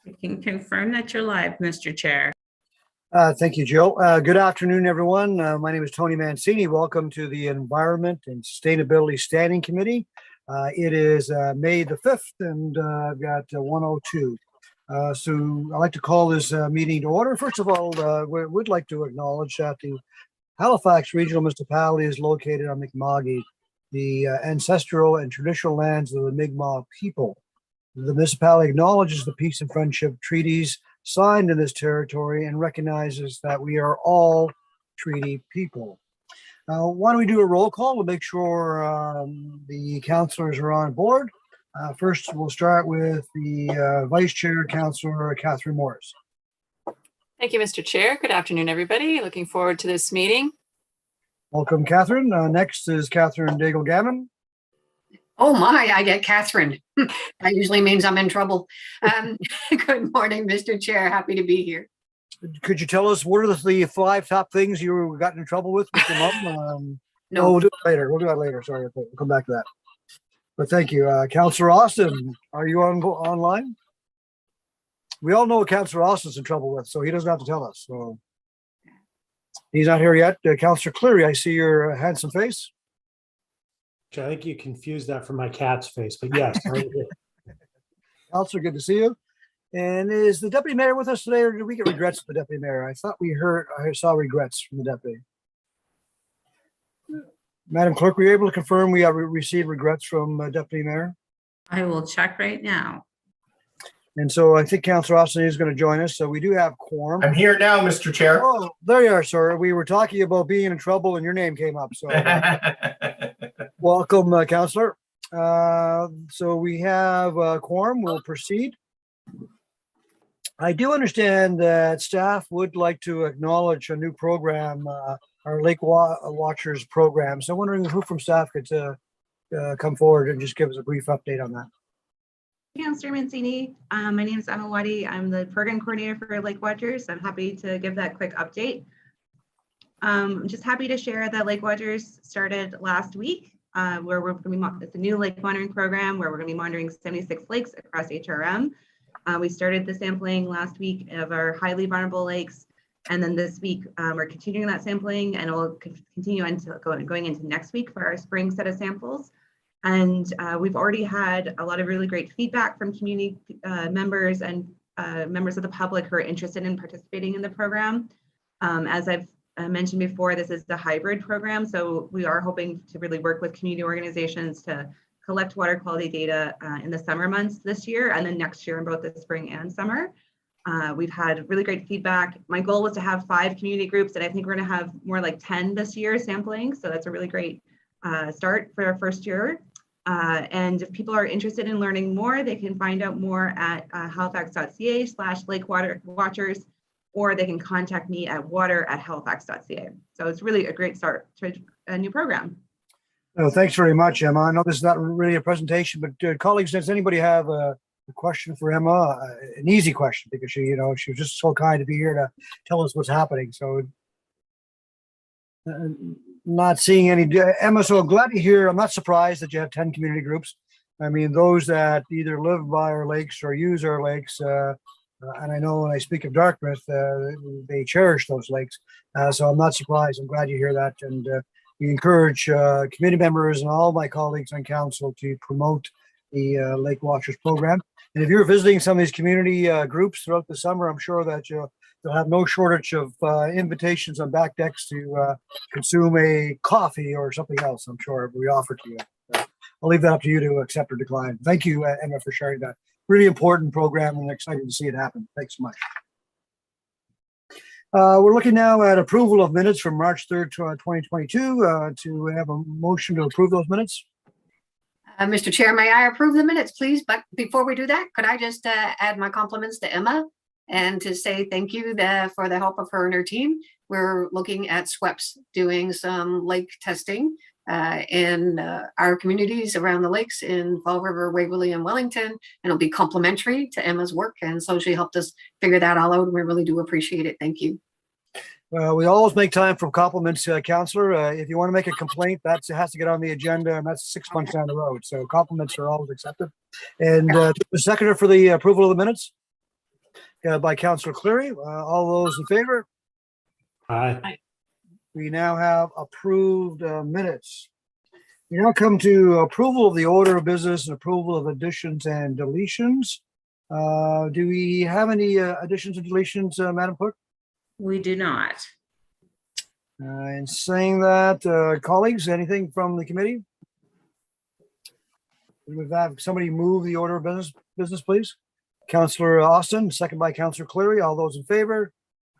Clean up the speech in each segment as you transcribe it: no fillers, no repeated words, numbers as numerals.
I can confirm that you're live, Mr. Chair. Thank you, Jill. Good afternoon, everyone. My name is Tony Mancini. Welcome to the Environment and Sustainability Standing Committee. It is May the 5th, and I've got 1:02. So I'd like to call this meeting to order. First of all, we would like to acknowledge that the Halifax Regional Municipality is located on Mi'kma'ki, the ancestral and traditional lands of the Mi'kmaq people. The municipality acknowledges the peace and friendship treaties signed in this territory and recognizes that we are all treaty people. Why don't we do a roll call? We'll make sure the councillors are on board. First, we'll start with the Vice Chair, Councillor Catherine Morris. Thank you, Mr. Chair. Good afternoon, everybody. Looking forward to this meeting. Welcome, Catherine. Next is Catherine Daigle-Gammon. Oh my, I get Catherine. That usually means I'm in trouble. Good morning, Mr. Chair. Happy to be here. Could you tell us what are the 5 top things you got in trouble with your mom? No. We'll do it later. We'll do that later. Sorry, we'll come back to that. But thank you. Councillor Austin, are you online? We all know what Councillor Austin's in trouble with, so he doesn't have to tell us. So he's not here yet. Councillor Cleary, I see your handsome face. I think you confused that for my cat's face, but yes. Councillor, good to see you. And is the deputy mayor with us today, or did we get regrets from the deputy mayor? I thought I saw regrets from the deputy. Madam Clerk, were you able to confirm we have received regrets from Deputy Mayor? I will check right now. And so I think Councillor Austin is going to join us. So we do have quorum. I'm here now, Mr. Chair. Oh, there you are, sir. We were talking about being in trouble and your name came up. So welcome, Councillor. So we have quorum. We'll proceed. I do understand that staff would like to acknowledge a new program, our Lake Watchers program. So I'm wondering who from staff could come forward and just give us a brief update on that. Councillor Mancini. My name is Emma Waddy. I'm the program coordinator for Lake Watchers. I'm happy to give that quick update. I'm just happy to share that Lake Watchers started last week, where we're going to be, it's a new lake monitoring program where we're going to be monitoring 76 lakes across HRM. We started the sampling last week of our highly vulnerable lakes. And then this week, we're continuing that sampling, and we'll continue until going into next week for our spring set of samples. And we've already had a lot of really great feedback from community members and members of the public who are interested in participating in the program. As I've mentioned before, this is the hybrid program. So we are hoping to really work with community organizations to collect water quality data in the summer months this year, and then next year in both the spring and summer. We've had really great feedback. My goal was to have 5 community groups, and I think we're going to have more like 10 this year sampling. So that's a really great start for our first year. And if people are interested in learning more, they can find out more at halifax.ca/lakewatchers, or they can contact me at water@halifax.ca. So it's really a great start to a new program. Oh, thanks very much, Emma. I know this is not really a presentation, but colleagues, does anybody have a question for Emma? An easy question, because she was just so kind to be here to tell us what's happening. So not seeing any. Emma, so glad to hear. I'm not surprised that you have 10 community groups. I mean, those that either live by our lakes or use our lakes, and I know when I speak of Dartmouth, they cherish those lakes. So I'm not surprised. I'm glad you hear that. And we encourage committee members and all my colleagues on council to promote the Lake Watchers program. And if you're visiting some of these community groups throughout the summer, I'm sure that you'll have no shortage of invitations on back decks to consume a coffee or something else. I'm sure we offer to you. I'll leave that up to you to accept or decline. Thank you, Emma, for sharing that. Really important program, and excited to see it happen. Thanks so much. We're looking now at approval of minutes from March 3rd, 2022. To have a motion to approve those minutes. Mr. Chair, may I approve the minutes, please? But before we do that, could I just add my compliments to Emma and to say thank you for the help of her and her team. We're looking at SWEPS doing some lake testing in our communities around the lakes in Fall River, Waverley, and Wellington, and it'll be complementary to Emma's work. And so she helped us figure that all out, and we really do appreciate it. Thank you. We always make time for compliments, Councillor. If you want to make a complaint, that has to get on the agenda, and that's 6 months down the road. So compliments are always accepted. And the seconder for the approval of the minutes? by Councillor Cleary. All those in favor? Aye. We now have approved minutes. We now come to approval of the order of business and approval of additions and deletions. Do we have any additions and deletions, Madam Clerk? We do not. In saying that, colleagues, anything from the committee? We have somebody move the order of business, please. Councillor Austin, second by Councillor Cleary. All those in favor?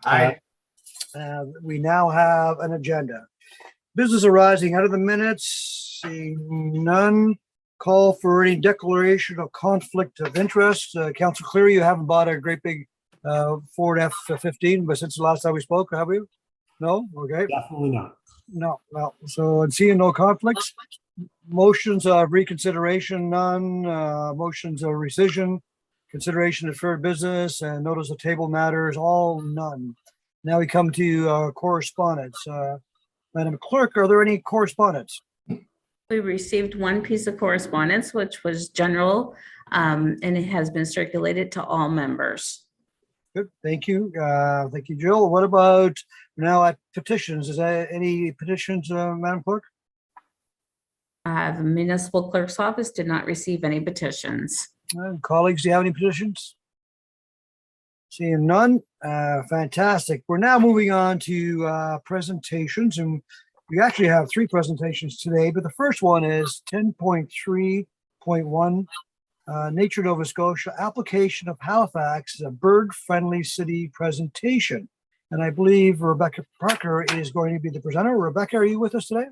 Aye. We now have an agenda. Business arising out of the minutes, seeing none. Call for any declaration of conflict of interest. Councillor Cleary, you haven't bought a great big Ford F-15, but since the last time we spoke, have you? No? Okay. Definitely not. No. So, and seeing no conflicts, motions of reconsideration, none. Motions of rescission, consideration of deferred business, and notice of table matters, all none. Now we come to correspondence. Madam Clerk, are there any correspondence? We received one piece of correspondence, which was general, and it has been circulated to all members. Good, thank you. Thank you, Jill. What about now at petitions? Is there any petitions, Madam Clerk? The municipal clerk's office did not receive any petitions. Colleagues, do you have any petitions? Seeing none, fantastic. We're now moving on to presentations, and we actually have 3 presentations today, but the first one is 10.3.1, Nature Nova Scotia, application of Halifax as a bird-friendly city presentation. And I believe Rebecca Parker is going to be the presenter. Rebecca, are you with us today?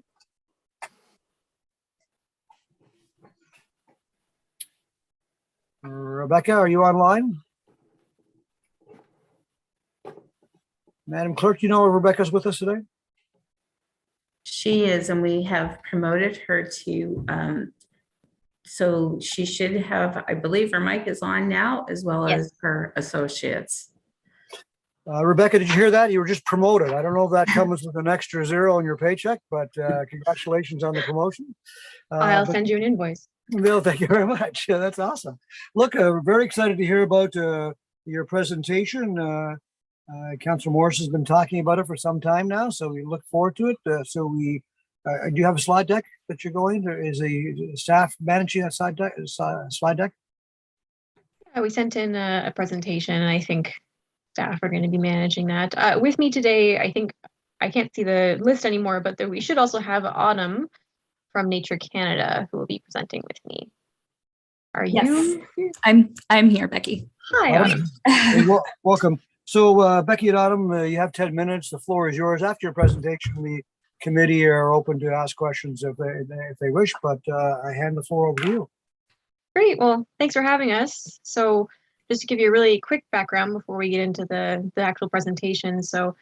Rebecca, are you online? Madam Clerk, do you know if Rebecca's with us today? She is, and we have promoted her to, so she should have, I believe her mic is on now, as well as her associates. Rebecca, did you hear that? You were just promoted. I don't know if that comes with an extra 0 on your paycheck, but congratulations on the promotion. I'll send you an invoice. Bill, thank you very much. That's awesome. Look, we're very excited to hear about your presentation. Councillor Morris has been talking about it for some time now, so we look forward to it. Do you have a slide deck that you're going? Is the staff managing that slide deck? Yeah, we sent in a presentation, and I think staff are going to be managing that. With me today, I think I can't see the list anymore, but we should also have Autumn from Nature Canada who will be presenting with me. Are you? I'm here, Becky. Hi, Autumn. Hey, welcome. So Becky and Autumn, you have 10 minutes. The floor is yours. After your presentation, the committee are open to ask questions if they wish, but I hand the floor over to you. Great. Well, thanks for having us. So just to give you a really quick background before we get into the actual presentation. So a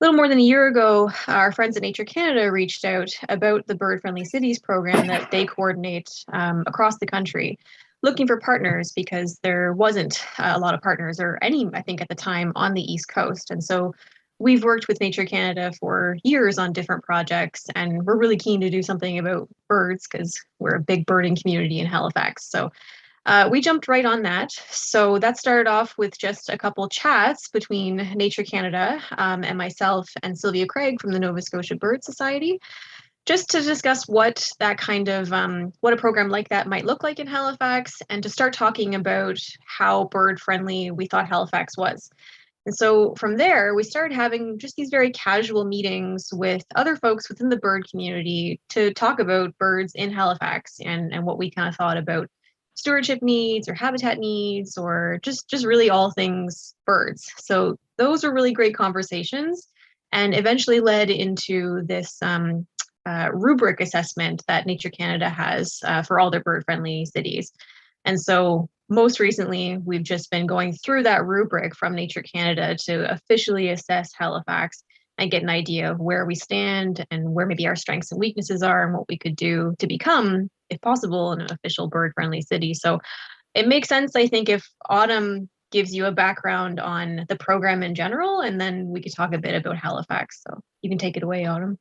little more than a year ago, our friends at Nature Canada reached out about the Bird Friendly Cities program that they coordinate across the country, looking for partners because there wasn't a lot of partners or any, I think, at the time on the East Coast. And so we've worked with Nature Canada for years on different projects, and we're really keen to do something about birds because we're a big birding community in Halifax. So we jumped right on that. So that started off with just a couple chats between Nature Canada and myself and Sylvia Craig from the Nova Scotia Bird Society, just to discuss what that kind of, what a program like that might look like in Halifax, and to start talking about how bird friendly we thought Halifax was. And so from there, we started having just these very casual meetings with other folks within the bird community to talk about birds in Halifax and what we kind of thought about stewardship needs or habitat needs, or just really all things birds. So those were really great conversations, and eventually led into this rubric assessment that Nature Canada has for all their bird-friendly cities. And so most recently, we've just been going through that rubric from Nature Canada to officially assess Halifax and get an idea of where we stand and where maybe our strengths and weaknesses are and what we could do to become, if possible, an official bird-friendly city. So it makes sense, I think, if Autumn gives you a background on the program in general, and then we could talk a bit about Halifax. So you can take it away, Autumn.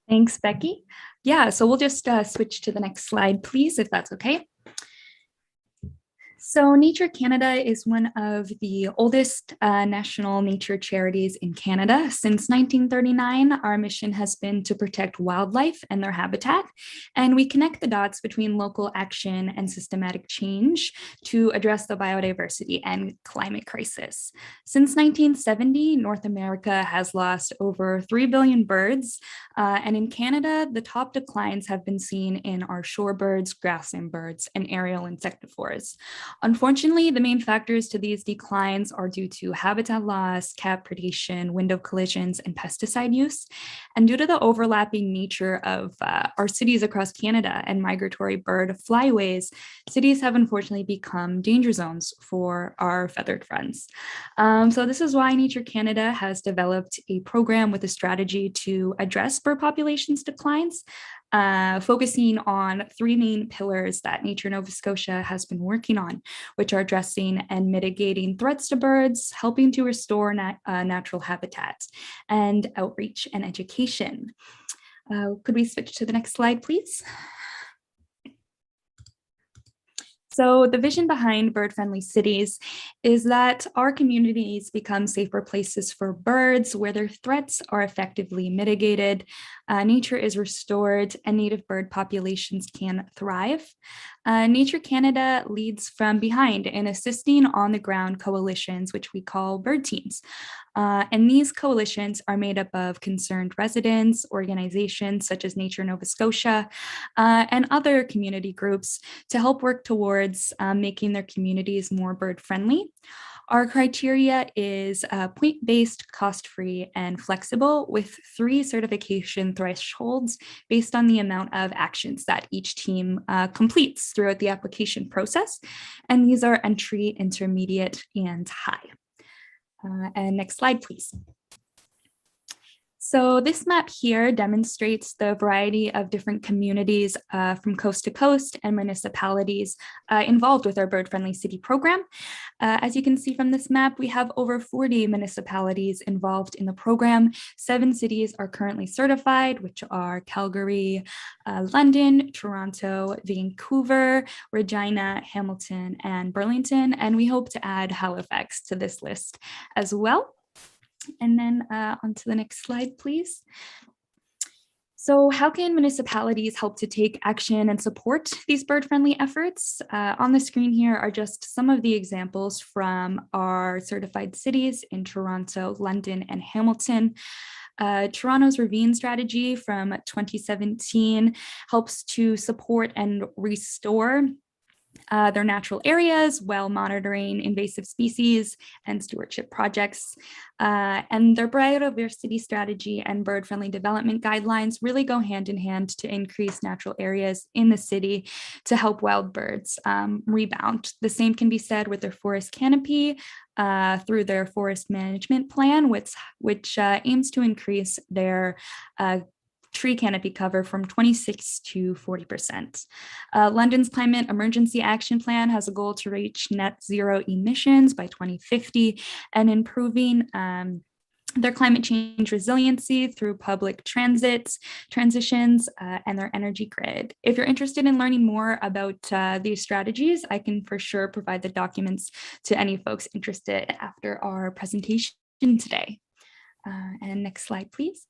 Thanks, Becky. Yeah, so we'll just switch to the next slide, please, if that's okay. So Nature Canada is one of the oldest national nature charities in Canada. Since 1939, our mission has been to protect wildlife and their habitat, and we connect the dots between local action and systematic change to address the biodiversity and climate crisis. Since 1970, North America has lost over 3 billion birds, and in Canada, the top declines have been seen in our shorebirds, grassland birds, and aerial insectivores. Unfortunately, the main factors to these declines are due to habitat loss, cat predation, window collisions, and pesticide use. And due to the overlapping nature of our cities across Canada and migratory bird flyways, cities have unfortunately become danger zones for our feathered friends. So this is why Nature Canada has developed a program with a strategy to address bird populations declines, focusing on 3 main pillars that Nature Nova Scotia has been working on, which are addressing and mitigating threats to birds, helping to restore natural habitats, and outreach and education. Could we switch to the next slide, please? So the vision behind bird-friendly cities is that our communities become safer places for birds where their threats are effectively mitigated, nature is restored, and native bird populations can thrive. Nature Canada leads from behind in assisting on-the-ground coalitions, which we call bird teams. And these coalitions are made up of concerned residents, organizations such as Nature Nova Scotia, and other community groups to help work towards making their communities more bird friendly. Our criteria is point-based, cost-free, and flexible, with 3 certification thresholds based on the amount of actions that each team completes throughout the application process. And these are entry, intermediate, and high. And next slide, please. So this map here demonstrates the variety of different communities from coast to coast and municipalities involved with our bird-friendly city program. As you can see from this map, we have over 40 municipalities involved in the program. 7 cities are currently certified, which are Calgary, London, Toronto, Vancouver, Regina, Hamilton, and Burlington. And we hope to add Halifax to this list as well. And then on to the next slide, please. So how can municipalities help to take action and support these bird-friendly efforts? On the screen here are just some of the examples from our certified cities in Toronto, London, and Hamilton. Toronto's ravine strategy from 2017 helps to support and restore their natural areas while monitoring invasive species and stewardship projects. And their biodiversity strategy and bird-friendly development guidelines really go hand in hand to increase natural areas in the city to help wild birds rebound. The same can be said with their forest canopy through their forest management plan, which aims to increase their tree canopy cover from 26 to 40%. London's Climate Emergency Action Plan has a goal to reach net zero emissions by 2050 and improving their climate change resiliency through public transit transitions and their energy grid. If you're interested in learning more about these strategies, I can for sure provide the documents to any folks interested after our presentation today. And next slide, please.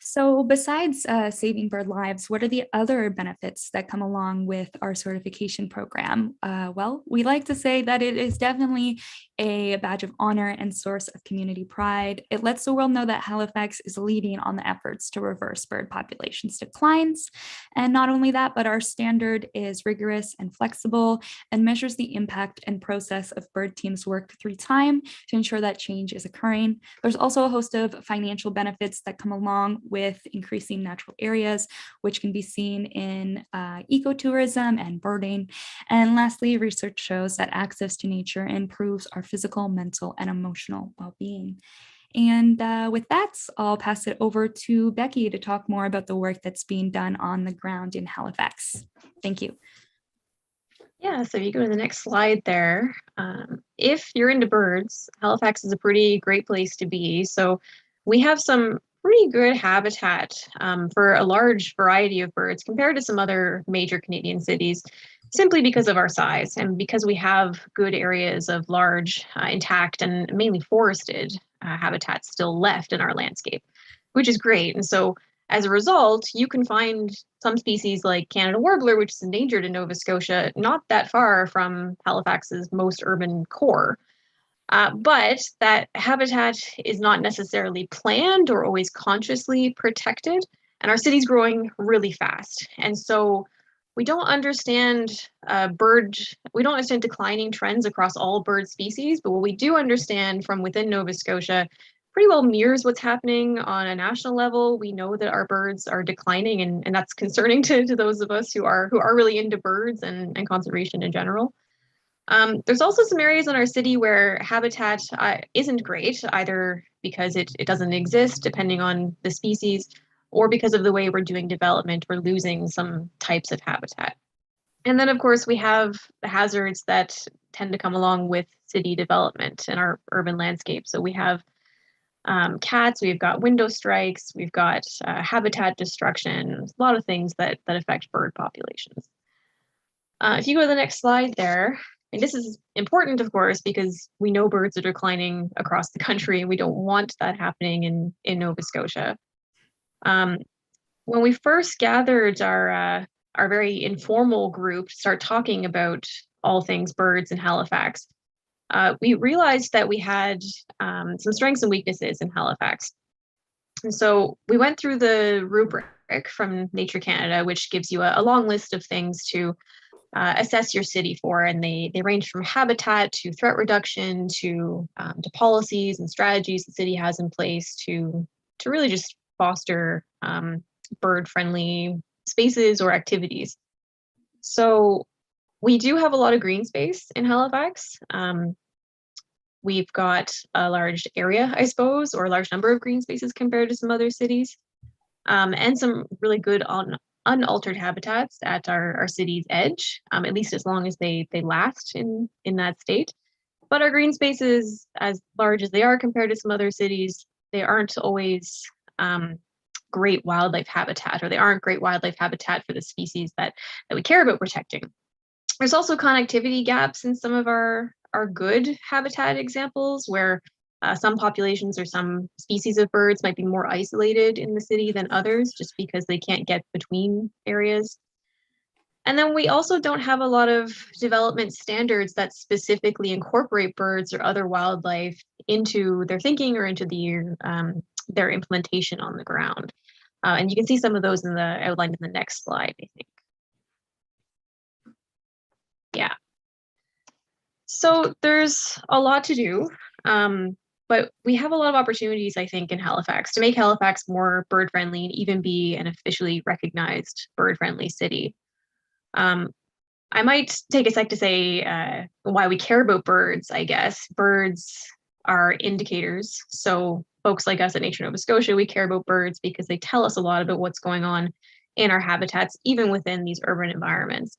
So besides saving bird lives, what are the other benefits that come along with our certification program? Well, we like to say that it is definitely a badge of honor and source of community pride. It lets the world know that Halifax is leading on the efforts to reverse bird populations declines. And not only that, but our standard is rigorous and flexible and measures the impact and process of bird teams' work through time to ensure that change is occurring. There's also a host of financial benefits that come along with increasing natural areas, which can be seen in ecotourism and birding. And lastly, research shows that access to nature improves our physical, mental, and emotional well-being. And with that, I'll pass it over to Becky to talk more about the work that's being done on the ground in Halifax. Thank you. Yeah, so if you go to the next slide there, if you're into birds, Halifax is a pretty great place to be. So we have some pretty good habitat for a large variety of birds compared to some other major Canadian cities. simply because of our size and because we have good areas of large, intact, and mainly forested habitats still left in our landscape, which is great. And so as a result, you can find some species like Canada warbler, which is endangered in Nova Scotia, not that far from Halifax's most urban core. But that habitat is not necessarily planned or always consciously protected, and our city's growing really fast. And so we don't understand we don't understand declining trends across all bird species, but what we do understand from within Nova Scotia pretty well mirrors what's happening on a national level. We know that our birds are declining, and that's concerning to those of us who are really into birds and conservation in general. There's also some areas in our city where habitat isn't great, either because it doesn't exist, depending on the species, or because of the way we're doing development, we're losing some types of habitat. And then, of course, we have the hazards that tend to come along with city development in our urban landscape. So we have cats, we've got window strikes, we've got habitat destruction, a lot of things that affect bird populations. If you go to the next slide there, and this is important, of course, because we know birds are declining across the country, and we don't want that happening in Nova Scotia. When we first gathered our very informal group to start talking about all things birds in Halifax, we realized that we had some strengths and weaknesses in Halifax. And so we went through the rubric from Nature Canada, which gives you a long list of things to assess your city for, and they range from habitat to threat reduction to policies and strategies the city has in place to really just foster bird-friendly spaces or activities. So we do have a lot of green space in Halifax. We've got a large area, I suppose, or a large number of green spaces compared to some other cities, and some really good unaltered habitats at our city's edge, at least as long as they last in that state. But our green spaces, as large as they are compared to some other cities, they aren't always great wildlife habitat, or they aren't great wildlife habitat for the species that we care about protecting. There's also connectivity gaps in some of our good habitat examples, where some populations or some species of birds might be more isolated in the city than others, just because they can't get between areas. And then we also don't have a lot of development standards that specifically incorporate birds or other wildlife into their thinking or into their implementation on the ground. And you can see some of those in the outline in the next slide, I think. Yeah. So there's a lot to do, but we have a lot of opportunities, I think, in Halifax to make Halifax more bird-friendly and even be an officially recognized bird-friendly city. I might take a sec to say why we care about birds, I guess. Birds are indicators. So folks like us at Nature Nova Scotia, we care about birds because they tell us a lot about what's going on in our habitats, even within these urban environments.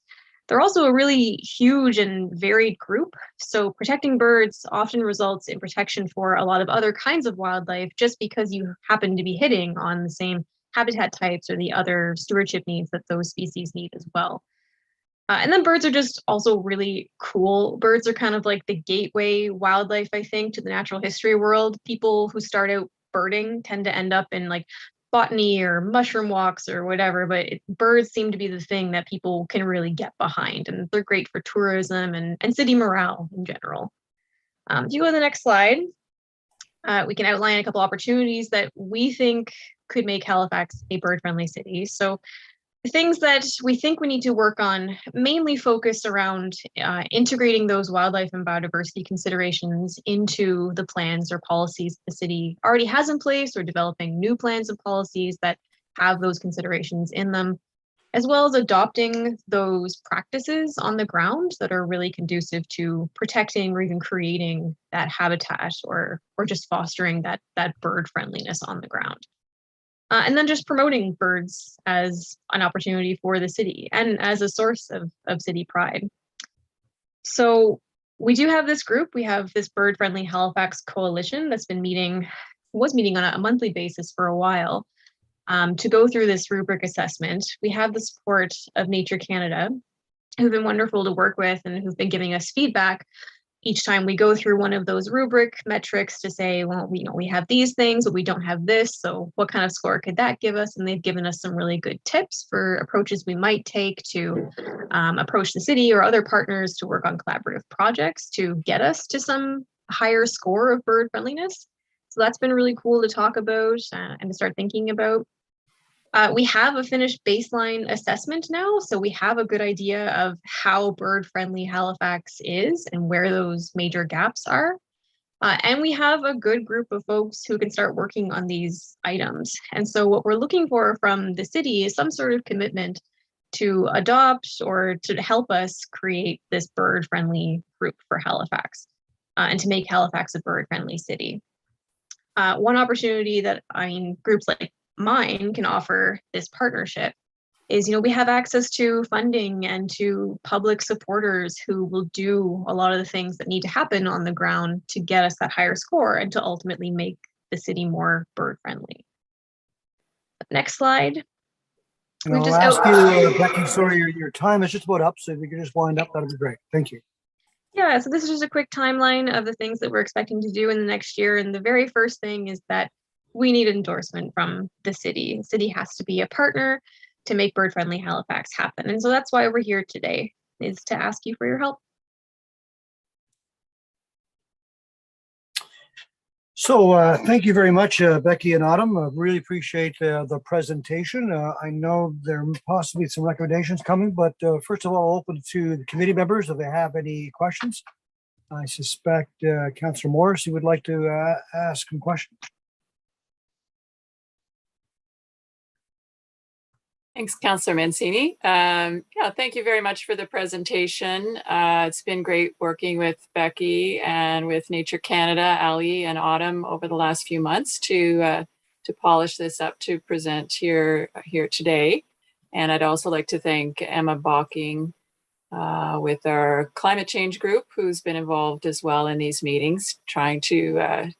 They're also a really huge and varied group. So protecting birds often results in protection for a lot of other kinds of wildlife, just because you happen to be hitting on the same habitat types or the other stewardship needs that those species need as well. And then birds are just also really cool. Birds are kind of like the gateway wildlife, I think, to the natural history world. People who start out birding tend to end up in like botany or mushroom walks or whatever, but birds seem to be the thing that people can really get behind, and they're great for tourism and city morale in general. If you go to the next slide, we can outline a couple opportunities that we think could make Halifax a bird-friendly city. So the things that we think we need to work on mainly focus around integrating those wildlife and biodiversity considerations into the plans or policies the city already has in place, or developing new plans and policies that have those considerations in them, as well as adopting those practices on the ground that are really conducive to protecting or even creating that habitat, or just fostering that bird friendliness on the ground. And then just promoting birds as an opportunity for the city and as a source of city pride. So we do have this group. We have this Bird Friendly Halifax Coalition that's been was meeting on a monthly basis for a while to go through this rubric assessment. We have the support of Nature Canada. who've been wonderful to work with and who've been giving us feedback each time we go through one of those rubric metrics to say, well, we have these things, but we don't have this. So what kind of score could that give us? And they've given us some really good tips for approaches we might take to approach the city or other partners to work on collaborative projects to get us to some higher score of bird friendliness. So that's been really cool to talk about and to start thinking about. We have a finished baseline assessment now, so we have a good idea of how bird-friendly Halifax is and where those major gaps are. And we have a good group of folks who can start working on these items. And so what we're looking for from the city is some sort of commitment to adopt or to help us create this bird-friendly group for Halifax and to make Halifax a bird-friendly city. One opportunity that groups like mine can offer this partnership is, we have access to funding and to public supporters who will do a lot of the things that need to happen on the ground to get us that higher score and to ultimately make the city more bird friendly. Next slide. And I'll ask you, Becky, sorry, your time is just about up, so if you could just wind up, that'd be great. Thank you. Yeah, so this is just a quick timeline of the things that we're expecting to do in the next year. And the very first thing is that we need endorsement from the city. The city has to be a partner to make bird-friendly Halifax happen. And so that's why we're here today, is to ask you for your help. So thank you very much, Becky and Autumn. I really appreciate the presentation. I know there are possibly some recommendations coming, but first of all, I'll open it to the committee members if they have any questions. I suspect Councillor Morris, you would like to ask some questions. Thanks, Councillor Mancini. Yeah, thank you very much for the presentation. It's been great working with Becky and with Nature Canada, Ali and Autumn over the last few months to polish this up to present here today. And I'd also like to thank Emma Bocking with our climate change group, who's been involved as well in these meetings, trying to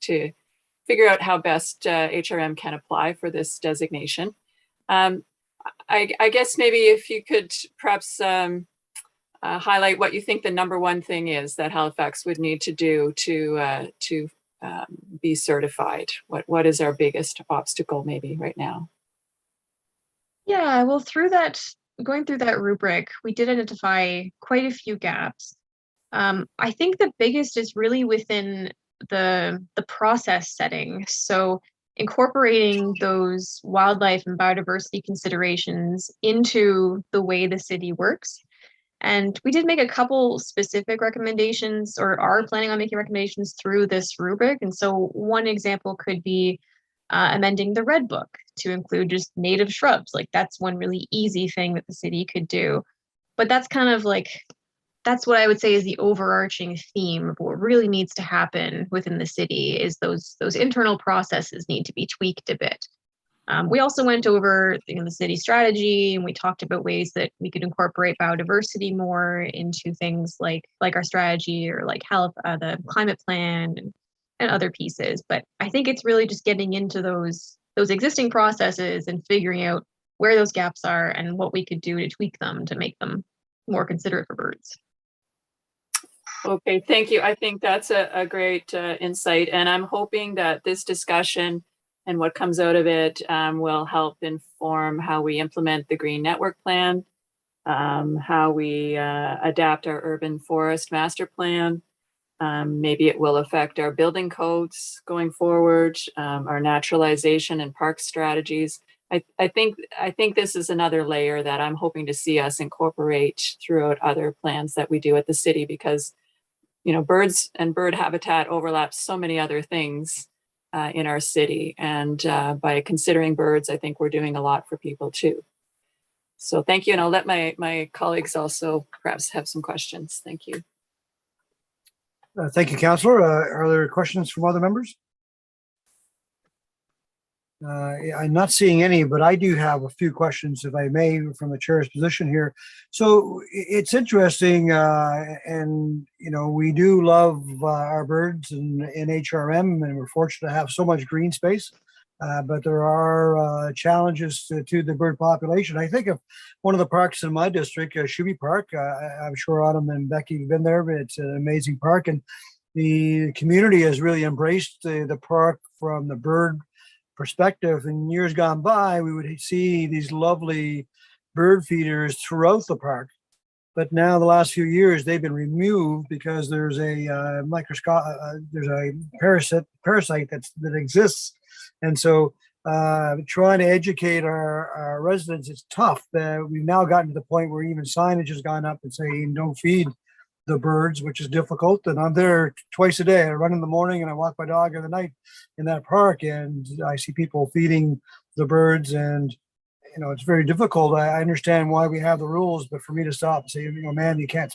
figure out how best HRM can apply for this designation. I guess maybe if you could perhaps highlight what you think the number one thing is that Halifax would need to do to be certified. What is our biggest obstacle maybe right now? Yeah, well, going through that rubric, we did identify quite a few gaps. I think the biggest is really within the process setting. So incorporating those wildlife and biodiversity considerations into the way the city works. And we did make a couple specific recommendations, or are planning on making recommendations through this rubric. And so one example could be amending the Red Book to include just native shrubs. Like, that's one really easy thing that the city could do. But that's kind of that's what I would say is the overarching theme of what really needs to happen within the city is those internal processes need to be tweaked a bit. We also went over the city strategy, and we talked about ways that we could incorporate biodiversity more into things like our strategy or the climate plan and other pieces. But I think it's really just getting into those existing processes and figuring out where those gaps are and what we could do to tweak them to make them more considerate for birds. Okay, thank you. I think that's a great insight, and I'm hoping that this discussion and what comes out of it will help inform how we implement the Green Network Plan, how we adapt our urban forest master plan. Maybe it will affect our building codes going forward, our naturalization and park strategies. I think this is another layer that I'm hoping to see us incorporate throughout other plans that we do at the city, because birds and bird habitat overlaps so many other things in our city. And by considering birds, I think we're doing a lot for people too. So thank you. And I'll let my colleagues also perhaps have some questions. Thank you. Thank you, Councillor. Are there questions from other members? I'm not seeing any, but I do have a few questions, if I may, from the chair's position here. So it's interesting, and we do love our birds in HRM, and we're fortunate to have so much green space. but there are challenges to the bird population. I think of one of the parks in my district, Shuby Park. I'm sure Autumn and Becky have been there, but it's an amazing park. And the community has really embraced the park from the bird perspective. In years gone by, we would see these lovely bird feeders throughout the park. But now, the last few years, they've been removed because there's a there's a parasite that exists, and so trying to educate our residents is tough. We've now gotten to the point where even signage has gone up and saying don't feed the birds, which is difficult. And I'm there twice a day. I run in the morning and I walk my dog in the night in that park, and I see people feeding the birds, and it's very difficult. I understand why we have the rules, but for me to stop and say, man, you can't,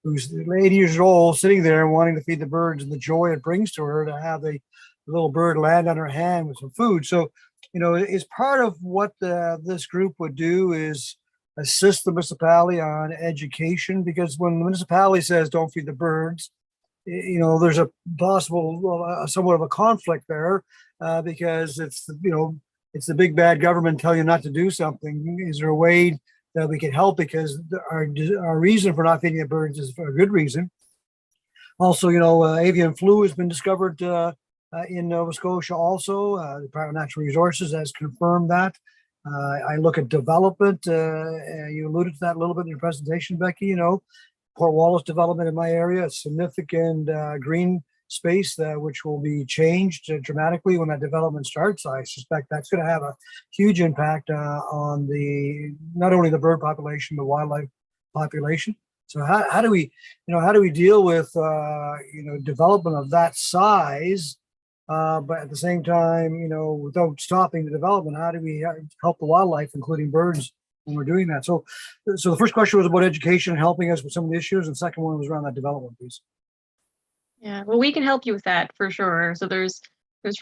who's 80 years old sitting there wanting to feed the birds, and the joy it brings to her to have a little bird land on her hand with some food. So, it's part of what this group would do is assist the municipality on education, because when the municipality says don't feed the birds, there's a possible somewhat of a conflict there because it's the big bad government telling you not to do something. Is there a way that we can help? Because our reason for not feeding the birds is for a good reason. Also, avian flu has been discovered in Nova Scotia also. The Department of Natural Resources has confirmed that. I look at development. You alluded to that a little bit in your presentation, Becky. Port Wallace development in my area, a significant green space which will be changed dramatically when that development starts. I suspect that's going to have a huge impact on not only the bird population, the wildlife population. So how do we deal with development of that size, but at the same time, without stopping the development? How do we help the wildlife, including birds, when we're doing that? So the first question was about education and helping us with some of the issues, and the second one was around that development piece. Yeah, well, we can help you with that for sure. So there's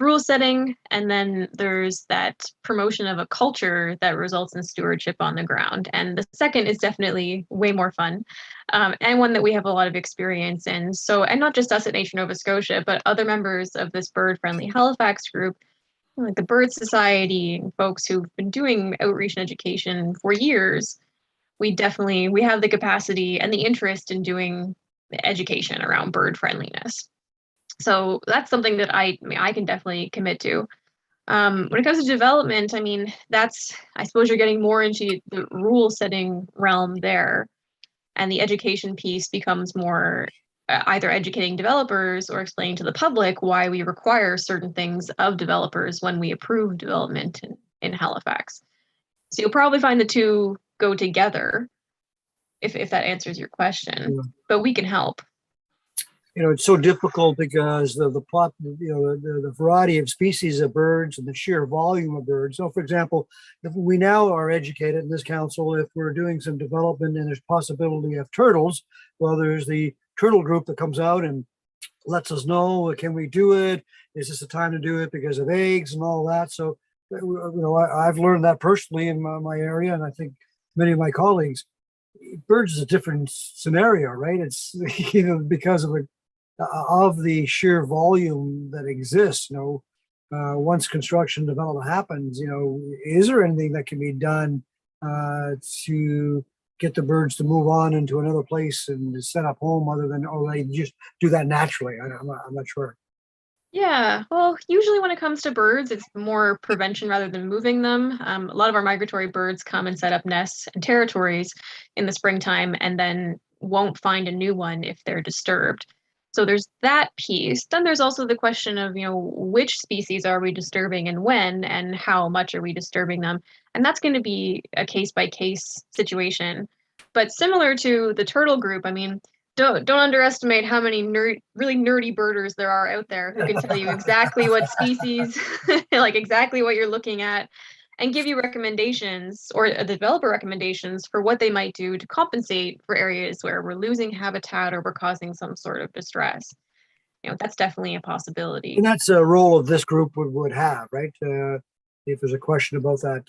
rule setting, and then there's that promotion of a culture that results in stewardship on the ground. And the second is definitely way more fun, and one that we have a lot of experience in. So, and not just us at Nature Nova Scotia, but other members of this bird-friendly Halifax group, like the Bird Society and folks who've been doing outreach and education for years. We have the capacity and the interest in doing education around bird friendliness. So that's something that I can definitely commit to. When it comes to development, I suppose you're getting more into the rule setting realm there, and the education piece becomes more either educating developers or explaining to the public why we require certain things of developers when we approve development in Halifax. So you'll probably find the two go together, if that answers your question. Yeah. But we can help. It's so difficult because the variety of species of birds and the sheer volume of birds. So, for example, if we now are educated in this council, if we're doing some development and there's possibility of turtles, well, there's the turtle group that comes out and lets us know, can we do it? Is this the time to do it because of eggs and all that? So, I've learned that personally in my area, and I think many of my colleagues. Birds is a different scenario, right? It's because of the sheer volume that exists. Once construction development happens, is there anything that can be done to get the birds to move on into another place and set up home, other than they just do that naturally? I'm not sure. Yeah, well, usually when it comes to birds, it's more prevention rather than moving them. A lot of our migratory birds come and set up nests and territories in the springtime and then won't find a new one if they're disturbed. So there's that piece. Then there's also the question of, which species are we disturbing and when, and how much are we disturbing them? And that's going to be a case-by-case situation. But similar to the turtle group, don't underestimate how many really nerdy birders there are out there who can tell you exactly what species, like exactly what you're looking at, and give you recommendations or the developer recommendations for what they might do to compensate for areas where we're losing habitat or we're causing some sort of distress. That's definitely a possibility. And that's a role of this group would have, right? If there's a question about that,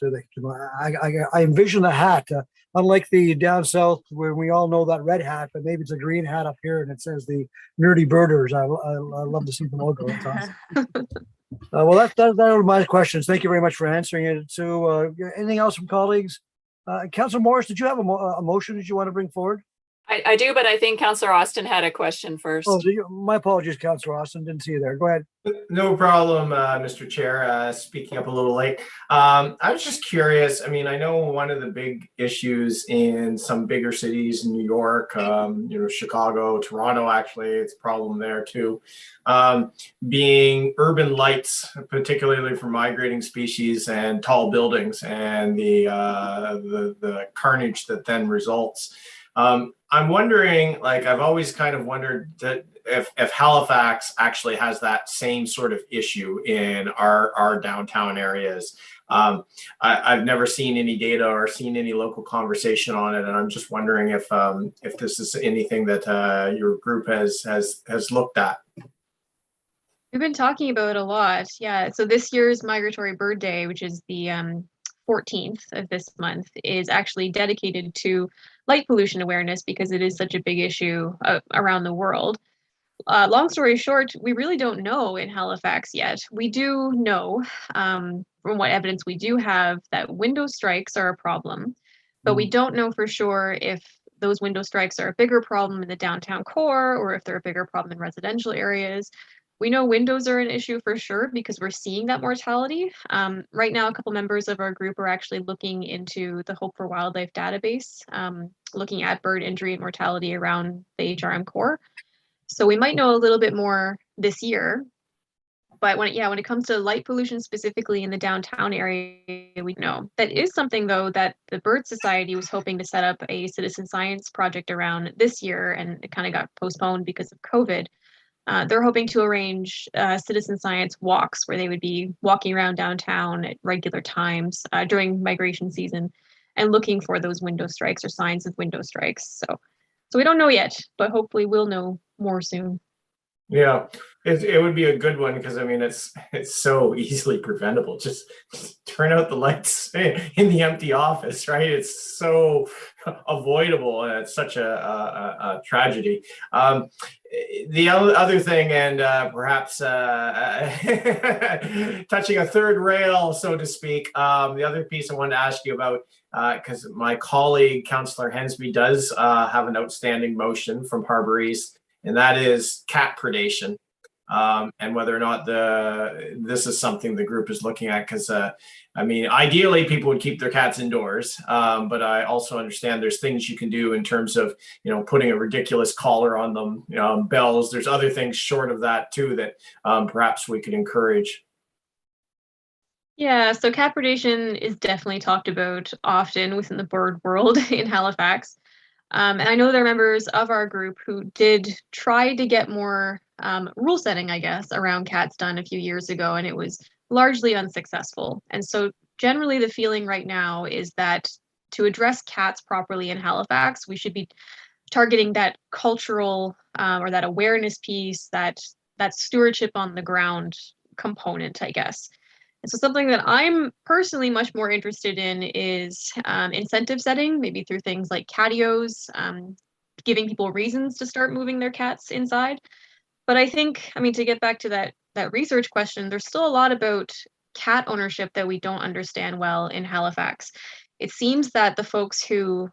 I envision a hat. Unlike the down south where we all know that red hat, but maybe it's a green hat up here and it says the nerdy birders. I love to see the logo. It's awesome. Well, that are my questions. Thank you very much for answering it. So, anything else from colleagues? Councilor Morris, did you have a motion that you want to bring forward? I do, but I think Councillor Austin had a question first. Oh, my apologies, Councilor Austin. Didn't see you there. Go ahead. No problem, Mr. Chair. Speaking up a little late. I was just curious. I mean, I know one of the big issues in some bigger cities, New York, Chicago, Toronto, actually, it's a problem there too, being urban lights, particularly for migrating species and tall buildings, and the carnage that then results. I'm wondering, like, I've always kind of wondered that if Halifax actually has that same sort of issue in our downtown areas. I've never seen any data or seen any local conversation on it, and I'm just wondering if this is anything that your group has looked at. We've been talking about it a lot. Yeah. So this year's Migratory Bird Day, which is the 14th of this month, is actually dedicated to light pollution awareness because it is such a big issue around the world. Long story short, we really don't know in Halifax yet. We do know from what evidence we do have that window strikes are a problem, but we don't know for sure if those window strikes are a bigger problem in the downtown core or if they're a bigger problem in residential areas. We know windows are an issue for sure because we're seeing that mortality. Right now, a couple members of our group are actually looking into the Hope for Wildlife database, looking at bird injury and mortality around the HRM core. So we might know a little bit more this year. But when it comes to light pollution specifically in the downtown area, we know. That is something, though, that the Bird Society was hoping to set up a citizen science project around this year, and it kind of got postponed because of COVID. They're hoping to arrange citizen science walks where they would be walking around downtown at regular times during migration season and looking for those window strikes or signs of window strikes. So we don't know yet, but hopefully we'll know more soon. Yeah, it would be a good one because I mean it's so easily preventable. Just turn out the lights in the empty office, right? It's so avoidable, and it's such a tragedy. The other thing, and perhaps touching a third rail, so to speak, the other piece I wanted to ask you about, because my colleague, Councillor Hensby, does have an outstanding motion from Harbour East, and that is cat predation, and whether or not this is something the group is looking at. Because I mean, ideally, people would keep their cats indoors, but I also understand there's things you can do in terms of putting a ridiculous collar on them, bells. There's other things short of that too that perhaps we could encourage. Yeah, so cat predation is definitely talked about often within the bird world in Halifax. And I know there are members of our group who did try to get more rule setting, I guess, around cats done a few years ago, and it was largely unsuccessful. And so generally the feeling right now is that to address cats properly in Halifax, we should be targeting that cultural or that awareness piece, that stewardship on the ground component, I guess. And so something that I'm personally much more interested in is incentive setting, maybe through things like catios, giving people reasons to start moving their cats inside. But I think, I mean, to get back to that research question, there's still a lot about cat ownership that we don't understand well in Halifax. It seems that the folks who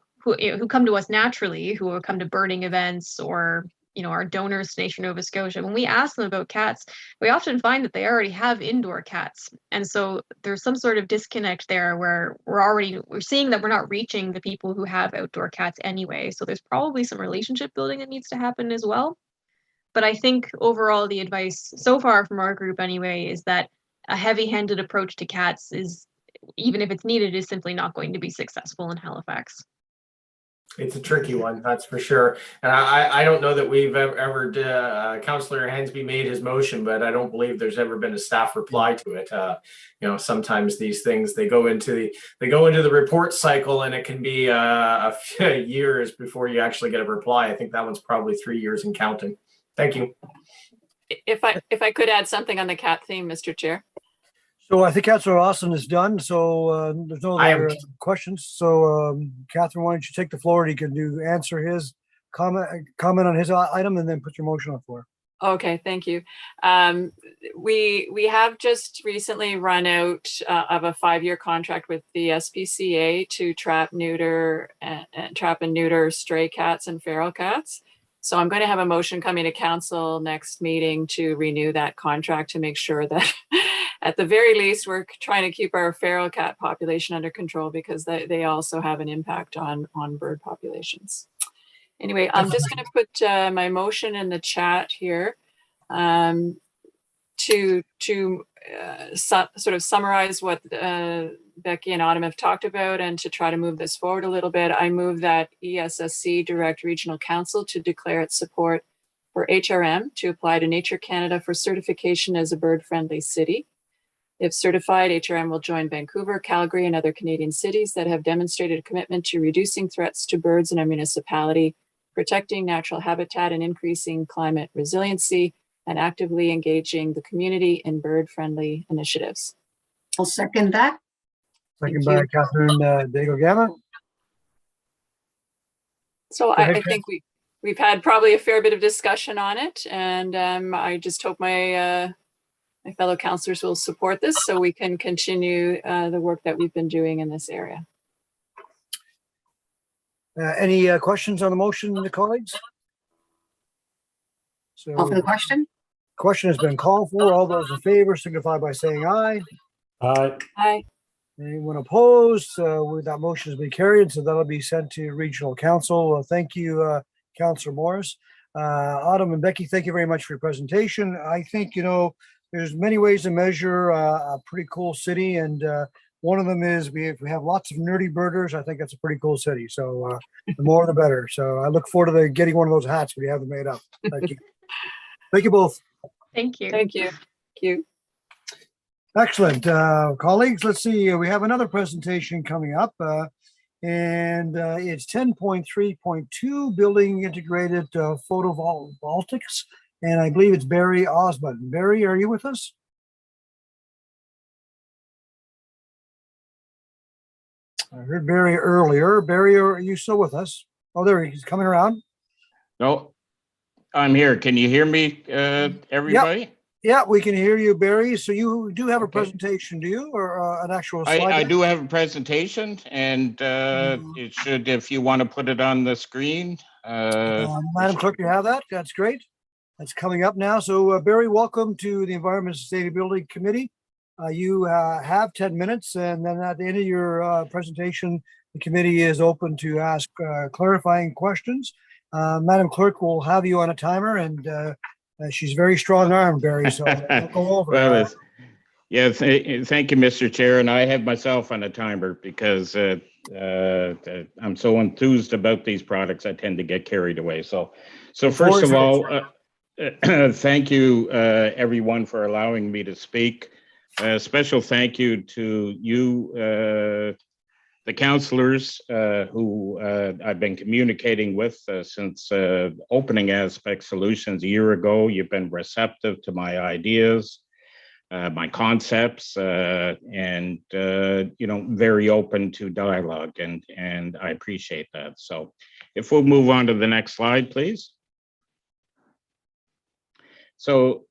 come to us naturally, who come to birding events or our donors to Nation Nova Scotia, when we ask them about cats, we often find that they already have indoor cats. And so there's some sort of disconnect there where we're seeing that we're not reaching the people who have outdoor cats anyway. So there's probably some relationship building that needs to happen as well. But I think overall the advice so far from our group anyway is that a heavy-handed approach to cats is, even if it's needed, is simply not going to be successful in Halifax. It's a tricky one, that's for sure. And I don't know that we've ever Councillor Hensby made his motion, but I don't believe there's ever been a staff reply to it. Sometimes these things, they go into the report cycle, and it can be a few years before you actually get a reply. I think that one's probably 3 years and counting. Thank you. If I could add something on the cat theme, Mr. Chair. So I think Councillor Austin is done. So there's no other questions. So Catherine, why don't you take the floor? You can answer his comment on his item and then put your motion on the floor. Okay, thank you. We have just recently run out of a 5-year contract with the SPCA to trap and neuter stray cats and feral cats. So I'm going to have a motion coming to council next meeting to renew that contract to make sure that at the very least we're trying to keep our feral cat population under control, because they also have an impact on bird populations. Anyway, I'm just going to put my motion in the chat here to sort of summarize what Becky and Autumn have talked about, and to try to move this forward a little bit. I move that ESSC direct Regional Council to declare its support for HRM to apply to Nature Canada for certification as a bird-friendly city. If certified, HRM will join Vancouver, Calgary, and other Canadian cities that have demonstrated a commitment to reducing threats to birds in our municipality, protecting natural habitat, and increasing climate resiliency, and actively engaging the community in bird-friendly initiatives. I'll second that. Second by Catherine Dago Gamma. So I think we've had probably a fair bit of discussion on it, and I just hope my fellow councillors will support this so we can continue the work that we've been doing in this area. Any questions on the motion, the colleagues? Call for the question. Question has been called for. All those in favor signify by saying aye. Aye. Aye. Anyone opposed? That motion has been carried, so that'll be sent to Regional Council. Thank you, Councillor Morris. Autumn and Becky, thank you very much for your presentation. I think, there's many ways to measure a pretty cool city, and one of them is if we have lots of nerdy birders, I think that's a pretty cool city. So the more the better. So I look forward to getting one of those hats when you have them made up. Thank you. Thank you both. Thank you. Thank you. Thank you. Excellent. Colleagues, let's see. We have another presentation coming up, and it's 10.3.2, Building Integrated Photovoltaics, and I believe it's Barry Osmond. Barry, are you with us? I heard Barry earlier. Barry, are you still with us? Oh, there he's coming around. No, I'm here. Can you hear me, everybody? Yeah, we can hear you, Barry. So you do have a presentation, do you, or an actual slide? I do have a presentation, and it should, if you want to put it on the screen. Madam Clerk, you have that? That's great. That's coming up now. So Barry, welcome to the Environment and Sustainability Committee. You have 10 minutes, and then at the end of your presentation, the committee is open to ask clarifying questions. Madam Clerk will have you on a timer, and she's very strong-armed, Barry, so we'll go over. Well, thank you, Mr. Chair, and I have myself on a timer because I'm so enthused about these products, I tend to get carried away. So first of all, thank you, everyone, for allowing me to speak. Special thank you to you, the councillors who I've been communicating with since opening Aspect Solutions a year ago. You've been receptive to my ideas, my concepts, and very open to dialogue, and I appreciate that. So if we'll move on to the next slide, please. So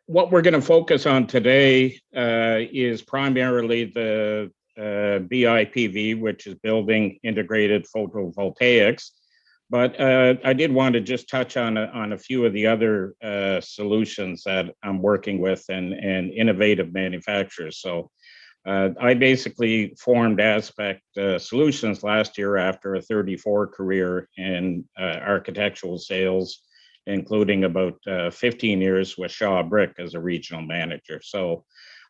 what we're going to focus on today is primarily the BIPV, which is Building Integrated Photovoltaics. But I did want to just touch on a few of the other solutions that I'm working with and innovative manufacturers. So I basically formed Aspect Solutions last year after a 34 career in architectural sales, including about 15 years with Shaw Brick as a regional manager. So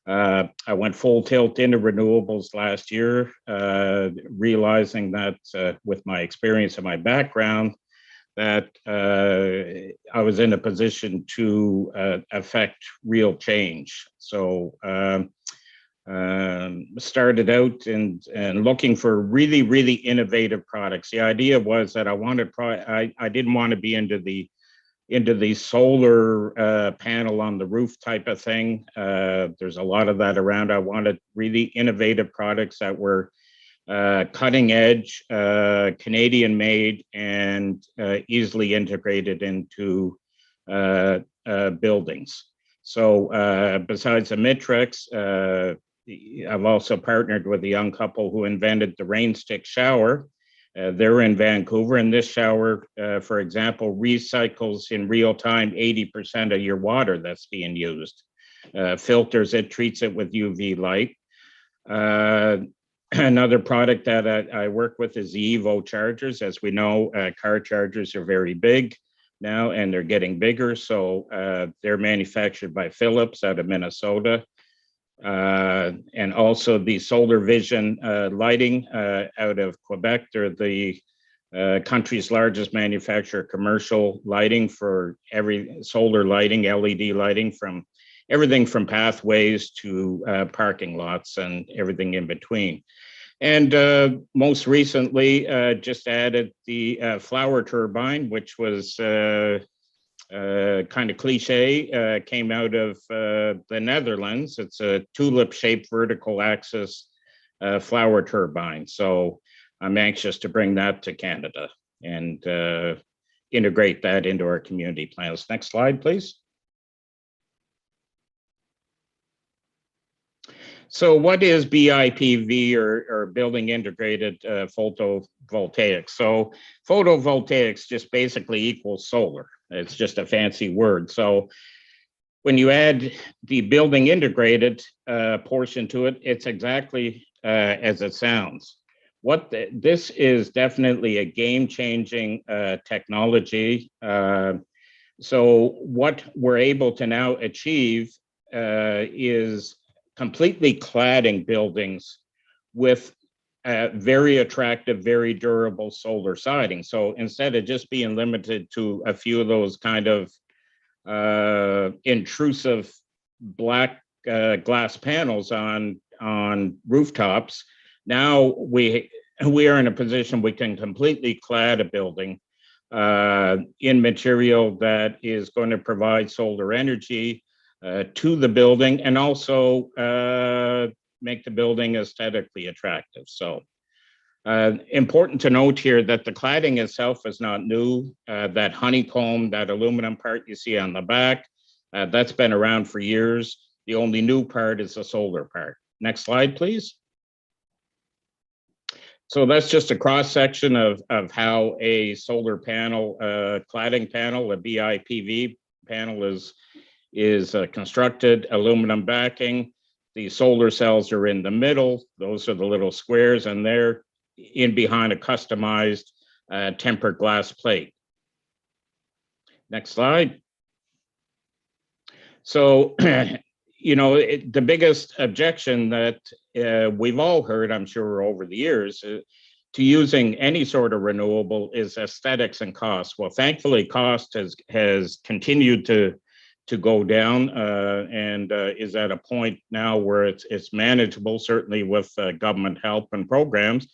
I went full tilt into renewables last year, realizing that with my experience and my background, that I was in a position to affect real change. So started out and looking for really innovative products. The idea was that I didn't want to be into the solar panel on the roof type of thing. There's a lot of that around. I wanted really innovative products that were cutting edge, Canadian made, and easily integrated into buildings. So besides the Mitrix, I've also partnered with a young couple who invented the rain stick shower. They're in Vancouver, and this shower, for example, recycles in real time 80% of your water that's being used. Filters it, treats it with UV light. Another product that I work with is the Evo chargers. As we know, car chargers are very big now, and they're getting bigger. So they're manufactured by Philips out of Minnesota. And also the Solar Vision lighting out of Quebec. They're the country's largest manufacturer of commercial lighting for every solar lighting, LED lighting, from everything from pathways to parking lots and everything in between. And most recently, just added the flower turbine, which was kind of cliche, came out of the Netherlands. It's a tulip-shaped vertical axis flower turbine. So I'm anxious to bring that to Canada and integrate that into our community plans. Next slide, please. So what is BIPV, or building integrated photovoltaics? So photovoltaics just basically equals solar. It's just a fancy word. So when you add the building integrated portion to it, it's exactly as it sounds. This is definitely a game-changing technology. So what we're able to now achieve is completely cladding buildings with very attractive, very durable solar siding. So instead of just being limited to a few of those kind of intrusive black glass panels on rooftops, now we are in a position we can completely clad a building in material that is going to provide solar energy to the building, and also make the building aesthetically attractive. So important to note here that the cladding itself is not new. That honeycomb, that aluminum part you see on the back, that's been around for years. The only new part is the solar part. Next slide, please. So that's just a cross section of how a solar panel, cladding panel, a BIPV panel is constructed. Aluminum backing. The solar cells are in the middle. Those are the little squares, and they're in behind a customized tempered glass plate. Next slide. So, you know, the biggest objection that we've all heard, I'm sure, over the years to using any sort of renewable is aesthetics and cost. Well, thankfully, cost has continued to go down and is at a point now where it's manageable, certainly with government help and programs.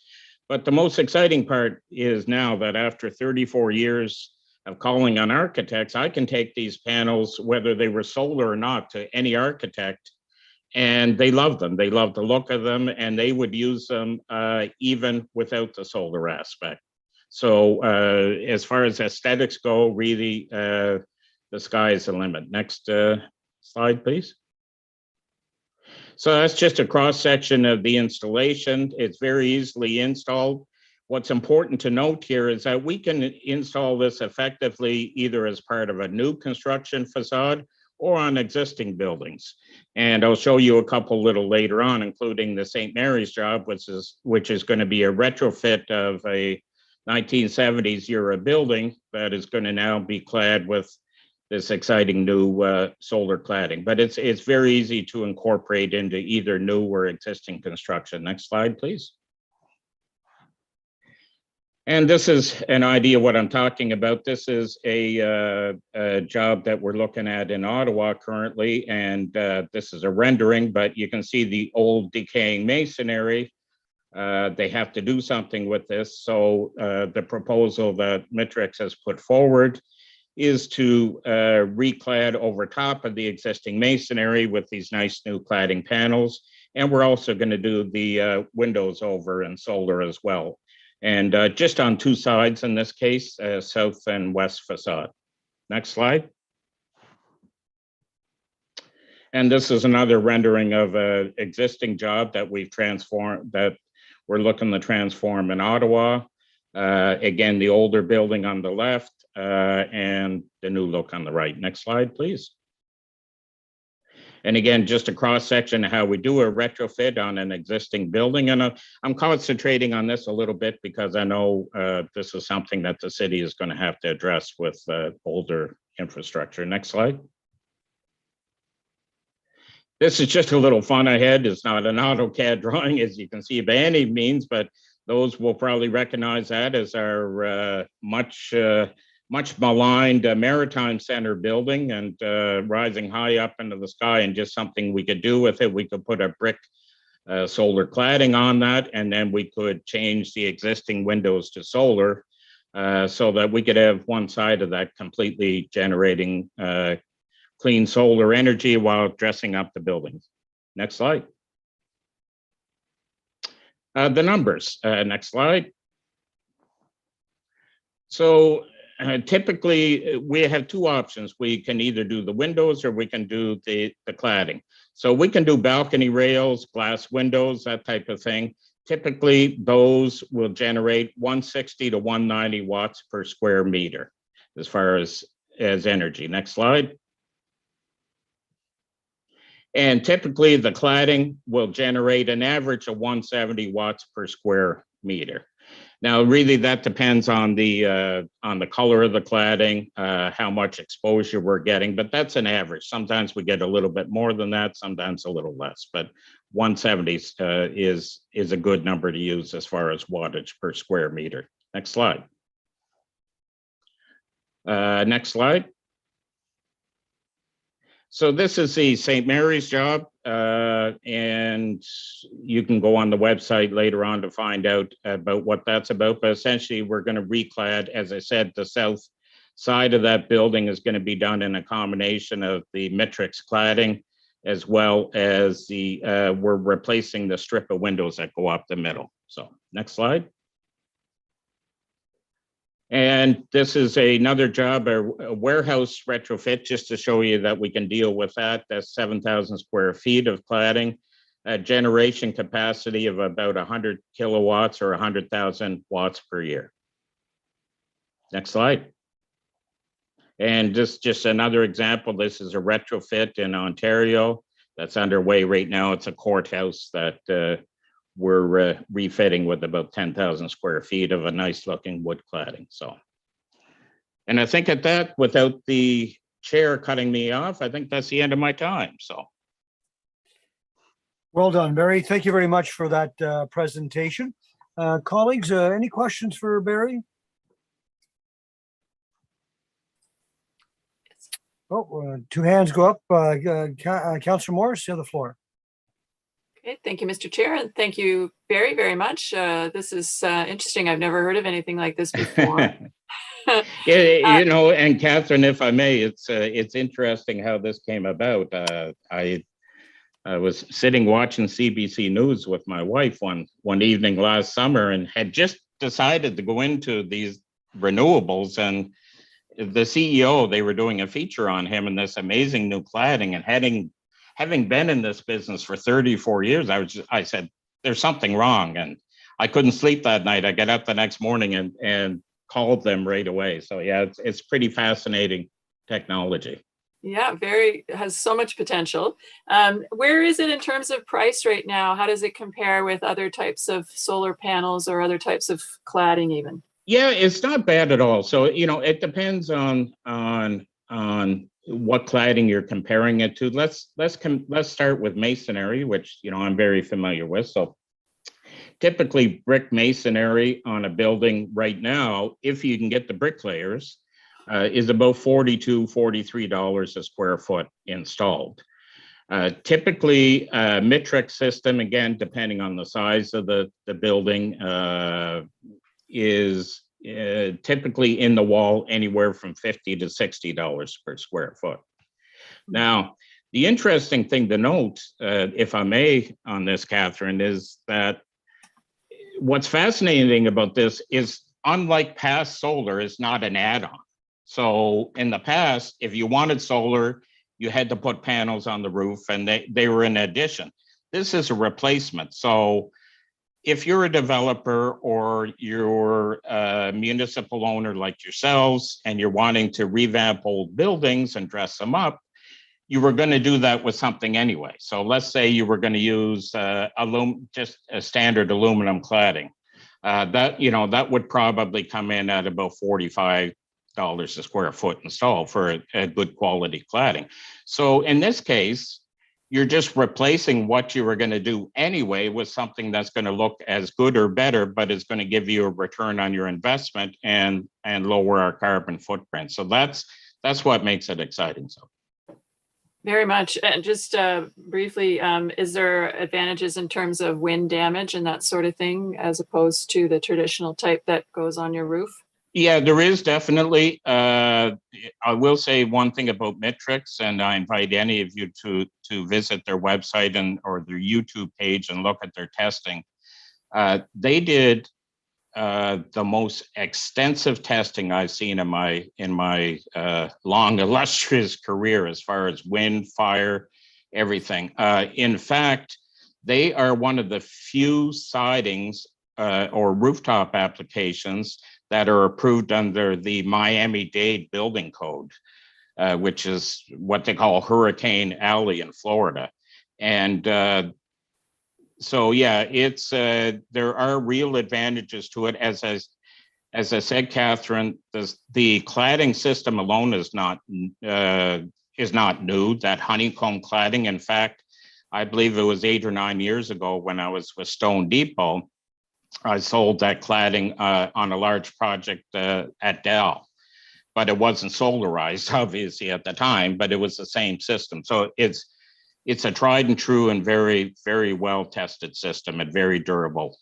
But the most exciting part is now that after 34 years of calling on architects, I can take these panels, whether they were solar or not, to any architect, and they love them. They love the look of them, and they would use them even without the solar aspect. So as far as aesthetics go, really, the sky is the limit. Next slide, please. So that's just a cross section of the installation. It's very easily installed. What's important to note here is that we can install this effectively either as part of a new construction facade or on existing buildings. And I'll show you a couple little later on, including the St. Mary's job, which is going to be a retrofit of a 1970s era building that is going to now be clad with this exciting new solar cladding. But it's very easy to incorporate into either new or existing construction. Next slide, please. And this is an idea what I'm talking about. This is a job that we're looking at in Ottawa currently, and this is a rendering, but you can see the old decaying masonry. They have to do something with this. So the proposal that Mitrix has put forward is to reclad over top of the existing masonry with these nice new cladding panels. And we're also going to do the windows over and solar as well. And just on two sides in this case, south and west facade. Next slide. And this is another rendering of an existing job that we've transformed, that we're looking to transform in Ottawa. Again, the older building on the left and the new look on the right. Next slide, please. And again, just a cross section of how we do a retrofit on an existing building. And I'm concentrating on this a little bit because I know this is something that the city is going to have to address with older infrastructure. Next slide. This is just a little fun ahead. It's not an AutoCAD drawing, as you can see, by any means, but those will probably recognize that as our much maligned Maritime Center building, and rising high up into the sky, and just something we could do with it. We could put a brick solar cladding on that, and then we could change the existing windows to solar so that we could have one side of that completely generating clean solar energy while dressing up the buildings. Next slide. The numbers, next slide. So typically we have two options. We can either do the windows or we can do the cladding. So we can do balcony rails, glass windows, that type of thing. Typically those will generate 160 to 190 watts per square meter as far as energy. Next slide. And typically the cladding will generate an average of 170 watts per square meter. Now, really that depends on the color of the cladding, how much exposure we're getting, but that's an average. Sometimes we get a little bit more than that, sometimes a little less, but 170 is a good number to use as far as wattage per square meter. Next slide. Next slide. So this is the St. Mary's job, and you can go on the website later on to find out about what that's about. But essentially, we're going to reclad, as I said, the south side of that building is going to be done in a combination of the matrix cladding, as well as we're replacing the strip of windows that go up the middle. So next slide. And this is another job, a warehouse retrofit, just to show you that we can deal with that. That's 7,000 square feet of cladding, a generation capacity of about 100 kilowatts or 100,000 watts per year. Next slide. And just another example, this is a retrofit in Ontario that's underway right now. It's a courthouse that we're refitting with about 10,000 square feet of a nice looking wood cladding. So, and I think at that, without the chair cutting me off, I think that's the end of my time. So. Well done, Barry. Thank you very much for that presentation. Colleagues, any questions for Barry? Oh, two hands go up. Councillor Morris, you have the floor. Okay, thank you, Mr. Chair, and thank you very, very much. This is interesting. I've never heard of anything like this before. You know, and Catherine, if I may, it's interesting how this came about. I was sitting watching CBC News with my wife one evening last summer, and had just decided to go into these renewables. And the CEO, they were doing a feature on him and this amazing new cladding, and having been in this business for 34 years, I said, there's something wrong. And I couldn't sleep that night. I got up the next morning and called them right away. So yeah, it's pretty fascinating technology. Yeah, has so much potential. Where is it in terms of price right now? How does it compare with other types of solar panels or other types of cladding even? Yeah, it's not bad at all. So, you know, it depends on what cladding you're comparing it to. Let's start with masonry, which, you know, I'm very familiar with. So typically brick masonry on a building right now, if you can get the bricklayers, is about $42, $43 a square foot installed. Typically, metric system, again, depending on the size of the building, is typically in the wall anywhere from $50 to $60 per square foot. Now, The interesting thing to note, if I may, on this, Catherine, is that what's fascinating about this is, unlike past solar, is not an add-on. So in the past, if you wanted solar, you had to put panels on the roof, and they were an addition. This is a replacement. So if you're a developer or you're a municipal owner like yourselves, and you're wanting to revamp old buildings and dress them up, you were going to do that with something anyway. So let's say you were going to use just a standard aluminum cladding. That would probably come in at about $45 a square foot installed for a good quality cladding. So in this case, you're just replacing what you were going to do anyway with something that's going to look as good or better, but is going to give you a return on your investment and lower our carbon footprint. So that's what makes it exciting. So. Very much. And just briefly, is there advantages in terms of wind damage and that sort of thing, as opposed to the traditional type that goes on your roof? Yeah, there is definitely. I will say one thing about Matrix, and I invite any of you to visit their website or their YouTube page and look at their testing. They did the most extensive testing I've seen in my long illustrious career, as far as wind, fire, everything. In fact, they are one of the few sidings or rooftop applications that are approved under the Miami-Dade Building Code, which is what they call Hurricane Alley in Florida. And so yeah, it's there are real advantages to it. As I said, Catherine, the cladding system alone is not new. That honeycomb cladding, in fact, I believe it was 8 or 9 years ago when I was with Stone Depot, I sold that cladding on a large project at Dell, but it wasn't solarized, obviously, at the time, but it was the same system. So it's a tried and true and very, very well tested system and very durable.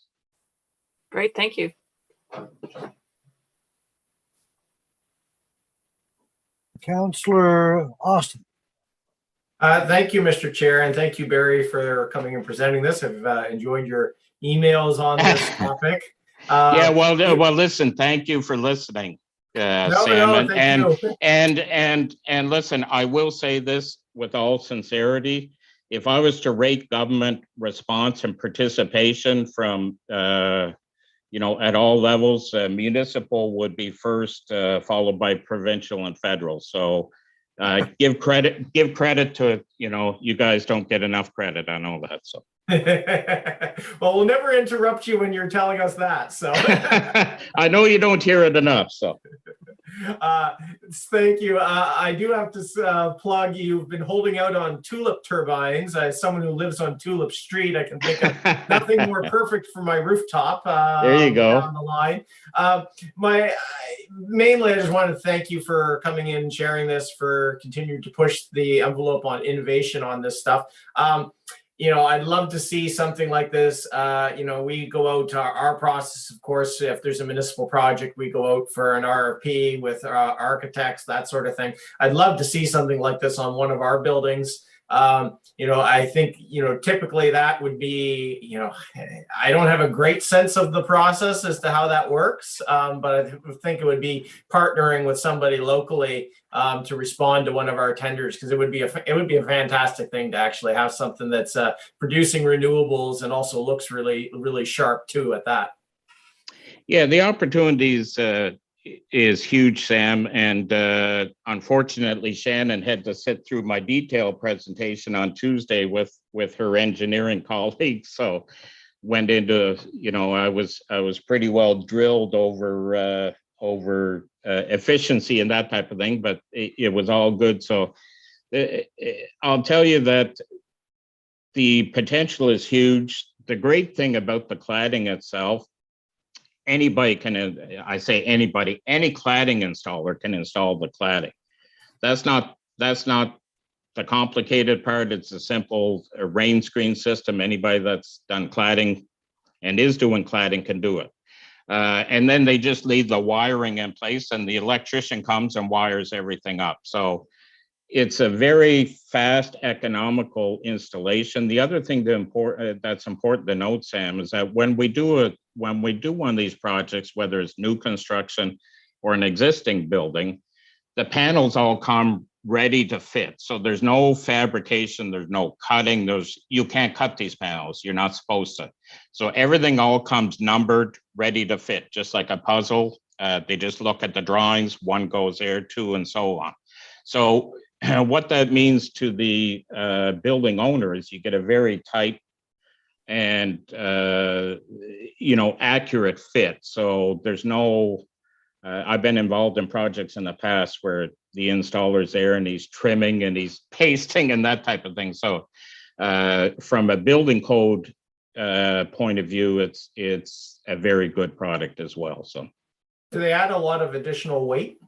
Great, thank you. Councillor Austin. Thank you, Mr. Chair, and thank you, Barry, for coming and presenting this. I've enjoyed your emails on this topic. Yeah, well, listen, thank you for listening, Sam. And listen, I will say this with all sincerity. If I was to rate government response and participation from, at all levels, municipal would be first, followed by provincial and federal. So give credit to, you guys don't get enough credit. I know that. So. Well, we'll never interrupt you when you're telling us that. So I know you don't hear it enough. So thank you. I do have to plug, you've been holding out on tulip turbines. As someone who lives on Tulip Street, I can think of nothing more perfect for my rooftop. There you go. Down the line. Mainly, I just want to thank you for coming in and sharing this, for continuing to push the envelope on innovation on this stuff. I'd love to see something like this. We go out to our process, of course. If there's a municipal project, we go out for an RFP with architects, that sort of thing. I'd love to see something like this on one of our buildings. I think, typically that would be, I don't have a great sense of the process as to how that works, but I think it would be partnering with somebody locally to respond to one of our tenders, because it would be a fantastic thing to actually have something that's producing renewables and also looks really, really sharp too at that. Yeah, the opportunities is huge, Sam, and unfortunately Shannon had to sit through my detailed presentation on Tuesday with her engineering colleagues, so went into, I was pretty well drilled over efficiency and that type of thing, but it was all good. So I'll tell you that the potential is huge. The great thing about the cladding itself, anybody can, I say anybody, any cladding installer can install the cladding. That's not the complicated part. It's a simple rain screen system. Anybody that's done cladding and is doing cladding can do it. And then they just leave the wiring in place and the electrician comes and wires everything up. So it's a very fast, economical installation. The other thing that's important to note, Sam, is that when we do one of these projects, whether it's new construction or an existing building, the panels all come ready to fit. So there's no fabrication, there's no cutting, you can't cut these panels, you're not supposed to. So everything all comes numbered, ready to fit, just like a puzzle. They just look at the drawings, one goes there, two, and so on. So what that means to the building owner is you get a very tight and accurate fit. So there's no, I've been involved in projects in the past where the installer's there and he's trimming and he's pasting and that type of thing. So from a building code point of view, it's a very good product as well. So do they add a lot of additional weight?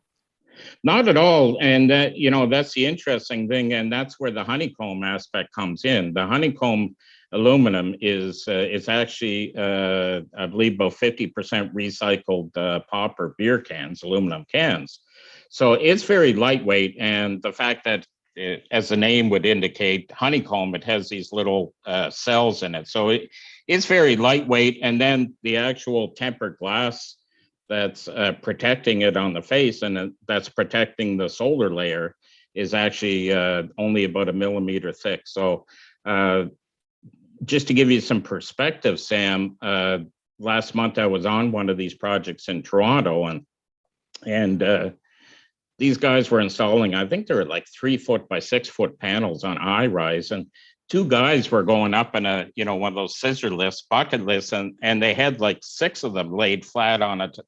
Not at all. And that, that's the interesting thing. And that's where the honeycomb aspect comes in. The honeycomb aluminum is it's actually, I believe, about 50% recycled pop or beer cans, aluminum cans. So it's very lightweight. And the fact that, as the name would indicate, honeycomb, it has these little cells in it. So it's very lightweight. And then the actual tempered glass that's protecting it on the face and that's protecting the solar layer is actually only about 1 millimeter thick. So just to give you some perspective, Sam, last month I was on one of these projects in Toronto, and these guys were installing, I think they were like 3 foot by 6 foot panels on I-rise, and 2 guys were going up in a, one of those scissor lifts, bucket lifts, and they had like 6 of them laid flat on it,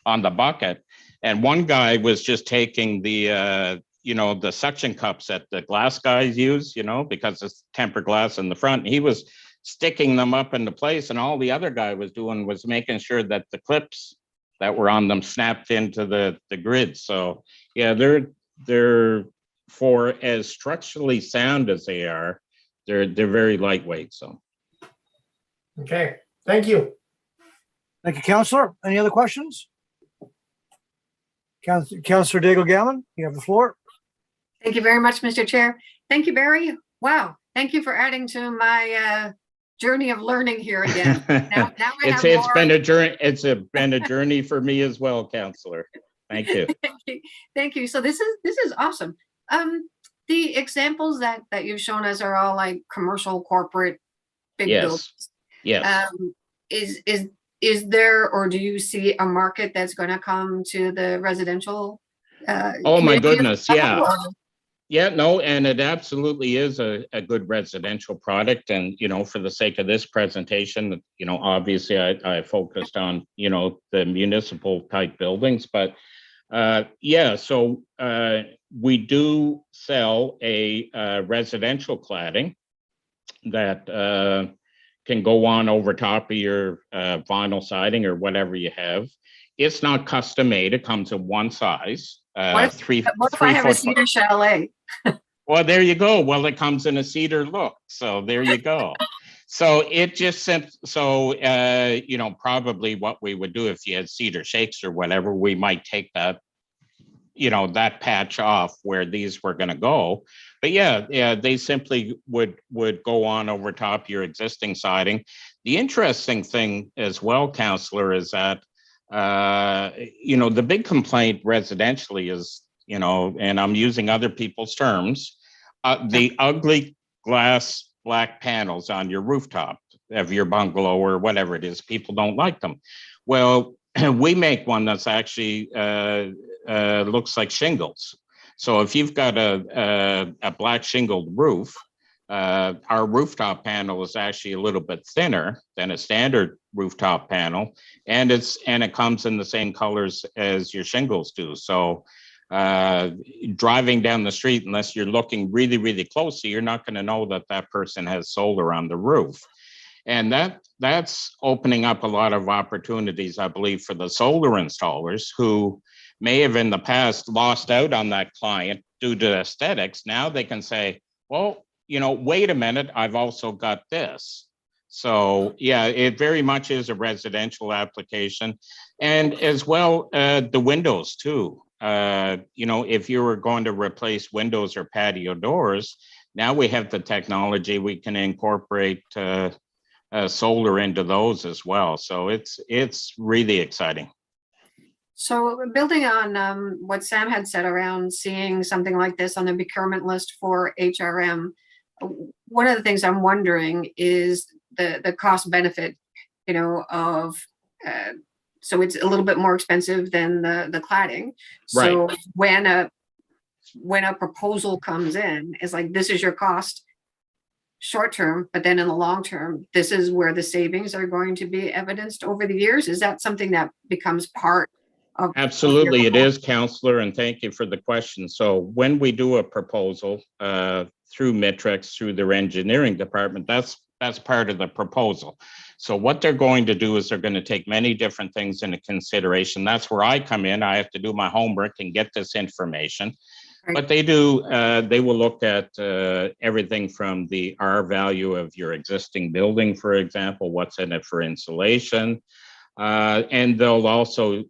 on the bucket. And one guy was just taking the, the suction cups that the glass guys use, because it's tempered glass in the front. He was sticking them up into place, and all the other guy was doing was making sure that the clips that were on them snapped into the grid. So yeah, they're for as structurally sound as they are, they're very lightweight. So okay, thank you. Thank you, Councillor. Any other questions? Councillor Daigle-Gammon, you have the floor. Thank you very much, Mr. Chair. Thank you, Barry. Wow. Thank you for adding to my journey of learning here again. Now it's been a journey. It's been a journey for me as well, Councillor. Thank you. Thank you. So this is awesome. The examples that you've shown us are all like commercial, corporate, big buildings. Yes. Is there, or do you see a market that's going to come to the residential? Oh my goodness, yeah. Yeah, no, and it absolutely is a good residential product. And, for the sake of this presentation, obviously I focused on, the municipal type buildings, but so we do sell a residential cladding that can go on over top of your vinyl siding or whatever you have. It's not custom made. It comes in one size. What if I have a cedar chalet? Well, there you go. Well, it comes in a cedar look. So there you go. So it just sent, probably what we would do if you had cedar shakes or whatever, we might take that, that patch off where these were going to go. But yeah, they simply would go on over top your existing siding. The interesting thing as well, Councillor, is that, the big complaint residentially is, and I'm using other people's terms, the ugly glass black panels on your rooftop of your bungalow or whatever it is. People don't like them. Well, we make one that's actually looks like shingles. So if you've got a black shingled roof, our rooftop panel is actually a little bit thinner than a standard rooftop panel, and it comes in the same colors as your shingles do. So driving down the street, unless you're looking really, really closely, you're not going to know that person has solar on the roof. And that's opening up a lot of opportunities, I believe, for the solar installers who may have in the past lost out on that client due to aesthetics. Now they can say, well, wait a minute, I've also got this. So yeah, it very much is a residential application. And as well, the windows too. if you were going to replace windows or patio doors, now we have the technology, we can incorporate solar into those as well. So it's really exciting. So building on what Sam had said around seeing something like this on the procurement list for HRM, one of the things I'm wondering is the cost benefit, of so it's a little bit more expensive than the cladding. So when a proposal comes in, it's like, this is your cost short term, but then in the long term, this is where the savings are going to be evidenced over the years. Is that something that becomes part of? Absolutely, it is, Councillor, and thank you for the question. So when we do a proposal through Mitrix, through their engineering department, that's part of the proposal. So what they're going to do is they're going to take many different things into consideration. That's where I come in. I have to do my homework and get this information. Right. But they will look at everything from the R value of your existing building, for example, what's in it for insulation. And they'll also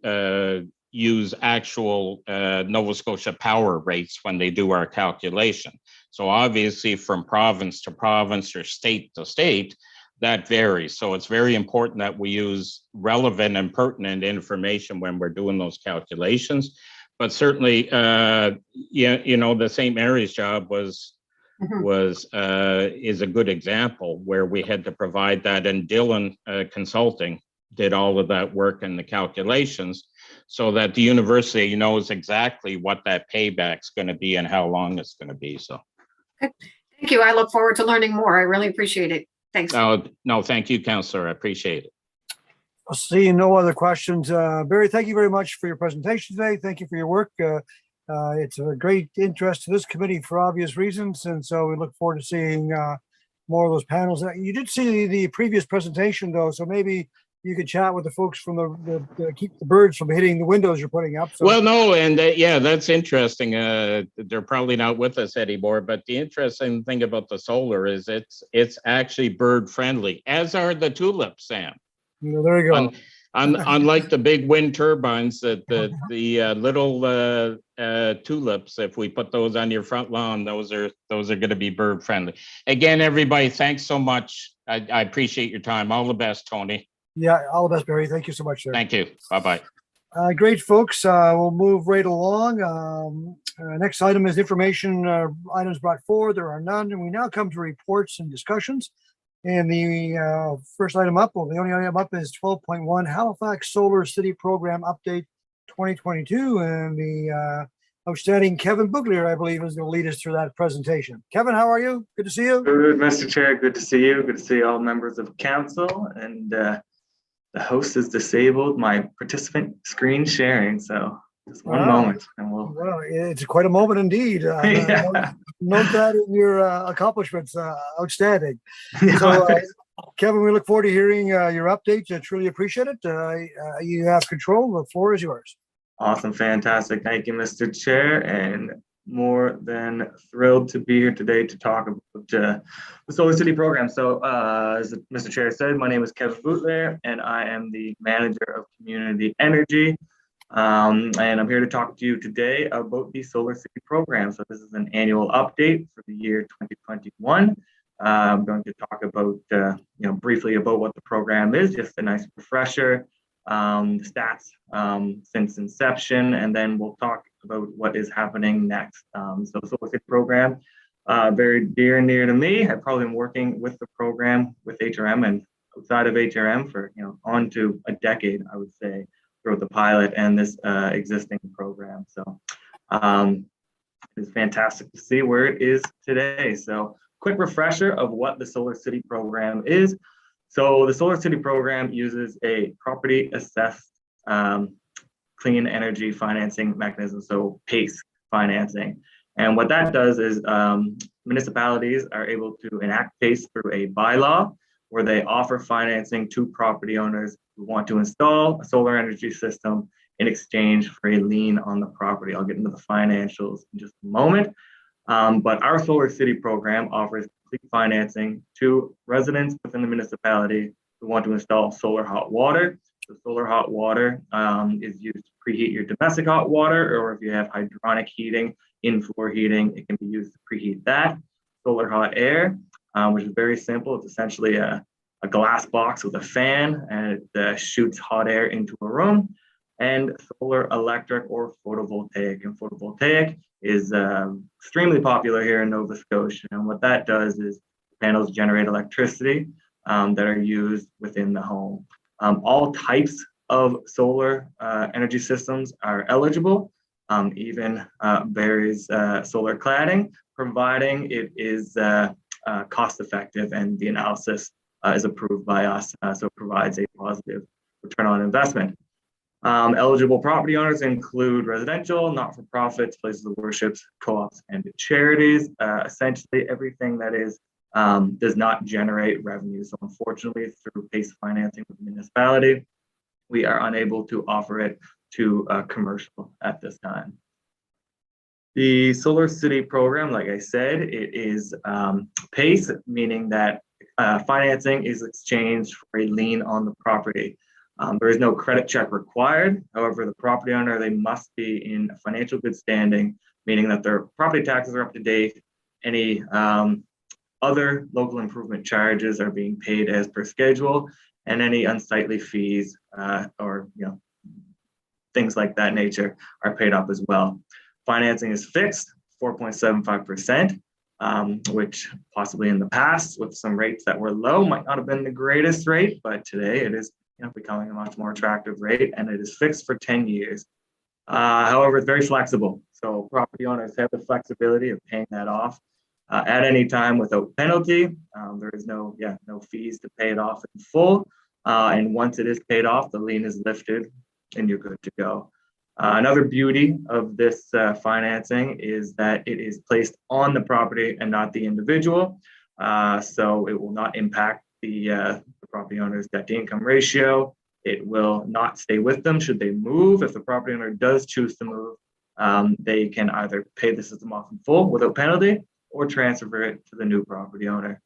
use actual Nova Scotia power rates when they do our calculation. So obviously from province to province or state to state, that varies. So it's very important that we use relevant and pertinent information when we're doing those calculations. But certainly, the St. Mary's job is a good example where we had to provide that, and Dillon Consulting did all of that work and the calculations so that the university knows exactly what that payback's going to be and how long it's going to be. So, thank you. I look forward to learning more. I really appreciate it. Thanks. No, thank you, Councillor. I appreciate it. I'll see no other questions. Barry, thank you very much for your presentation today. Thank you for your work. It's a great interest to this committee for obvious reasons. And so we look forward to seeing more of those panels. You did see the previous presentation though, so maybe you could chat with the folks from the keep the birds from hitting the windows you're putting up. So. Well, no, and yeah, that's interesting. They're probably not with us anymore, but the interesting thing about the solar is it's actually bird friendly, as are the tulips, Sam. There you go. Unlike the big wind turbines, that the little tulips, if we put those on your front lawn, those are going to be bird friendly. Again, everybody, thanks so much. I appreciate your time. All the best, Tony. Yeah, all the best, Barry. Thank you so much, sir. Thank you. Bye-bye. Great, folks. We'll move right along. Next item is information items brought forward. There are none. And we now come to reports and discussions. And the first item up, well, the only item up is 12.1 Halifax Solar City Program Update 2022. And the outstanding Kevin Bouglier, I believe, is going to lead us through that presentation. Kevin, how are you? Good to see you. Good, Mr. Chair. Good to see you. Good to see all members of council. And the host is disabled my participant screen sharing. So just one moment. And we'll... Well, it's quite a moment indeed. Yeah. Note that in your accomplishments. Outstanding. So, Kevin, we look forward to hearing your updates. I truly appreciate it. You have control. The floor is yours. Awesome. Fantastic. Thank you, Mr. Chair. And more than thrilled to be here today to talk about the Solar City program. So as Mr. Chair said, my name is Kevin Boutler, and I am the Manager of Community Energy. And I'm here to talk to you today about the Solar City program. So this is an annual update for the year 2021. I'm going to talk about, briefly about what the program is, just a nice refresher, the stats since inception, and then we'll talk about what is happening next. So the Solar City program, very dear and near to me. I've probably been working with the program with HRM and outside of HRM for on to a decade, I would say, through the pilot and this existing program. So it's fantastic to see where it is today. So quick refresher of what the Solar City program is. So the Solar City program uses a property assessed clean energy financing mechanism, so PACE financing. And what that does is municipalities are able to enact PACE through a bylaw where they offer financing to property owners who want to install a solar energy system in exchange for a lien on the property. I'll get into the financials in just a moment. But our Solar City program offers complete financing to residents within the municipality who want to install solar hot water. So solar hot water is used to preheat your domestic hot water, or if you have hydronic heating, in-floor heating, it can be used to preheat that. Solar hot air, which is very simple. It's essentially a glass box with a fan, and it shoots hot air into a room. And solar electric or photovoltaic. And photovoltaic is extremely popular here in Nova Scotia. And what that does is panels generate electricity that are used within the home. All types of solar energy systems are eligible, even varies solar cladding, providing it is cost effective and the analysis is approved by us, so it provides a positive return on investment. Eligible property owners include residential, not-for-profits, places of worship, co-ops, and charities. Essentially, everything that is does not generate revenue. So unfortunately, through PACE financing with the municipality, we are unable to offer it to commercial at this time. The Solar City program, like I said, it is PACE, meaning that financing is exchanged for a lien on the property. There is no credit check required. However, the property owner, they must be in financial good standing, meaning that their property taxes are up to date. Any other local improvement charges are being paid as per schedule, and any unsightly fees or things like that nature are paid up as well. Financing is fixed, 4.75%, which possibly in the past with some rates that were low might not have been the greatest rate, but today it is becoming a much more attractive rate, and it is fixed for 10 years. However, it's very flexible. So property owners have the flexibility of paying that off at any time without penalty. There is no fees to pay it off in full. And once it is paid off, the lien is lifted and you're good to go. Another beauty of this financing is that it is placed on the property and not the individual. So it will not impact the property owner's debt to income ratio. It will not stay with them should they move. If the property owner does choose to move, they can either pay the system off in full without penalty or transfer it to the new property owner.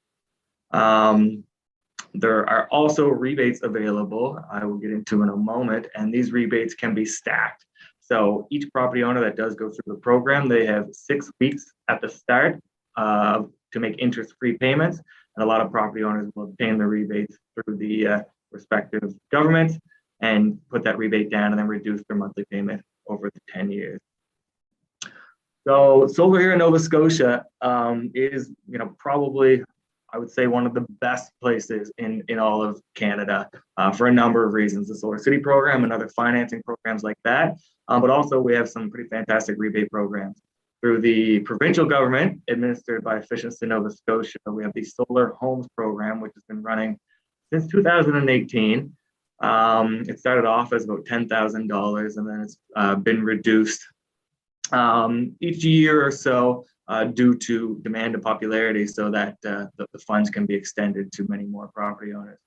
There are also rebates available, I will get into in a moment, and these rebates can be stacked. So each property owner that does go through the program, they have 6 weeks at the start to make interest-free payments. And a lot of property owners will obtain the rebates through the respective governments and put that rebate down and then reduce their monthly payment over the 10 years. So solar here in Nova Scotia is, probably, I would say, one of the best places in all of Canada for a number of reasons. The Solar City program and other financing programs like that. But also we have some pretty fantastic rebate programs. Through the provincial government administered by Efficiency Nova Scotia, we have the Solar Homes program, which has been running since 2018. It started off as about $10,000 and then it's been reduced each year or so due to demand and popularity, so that the funds can be extended to many more property owners.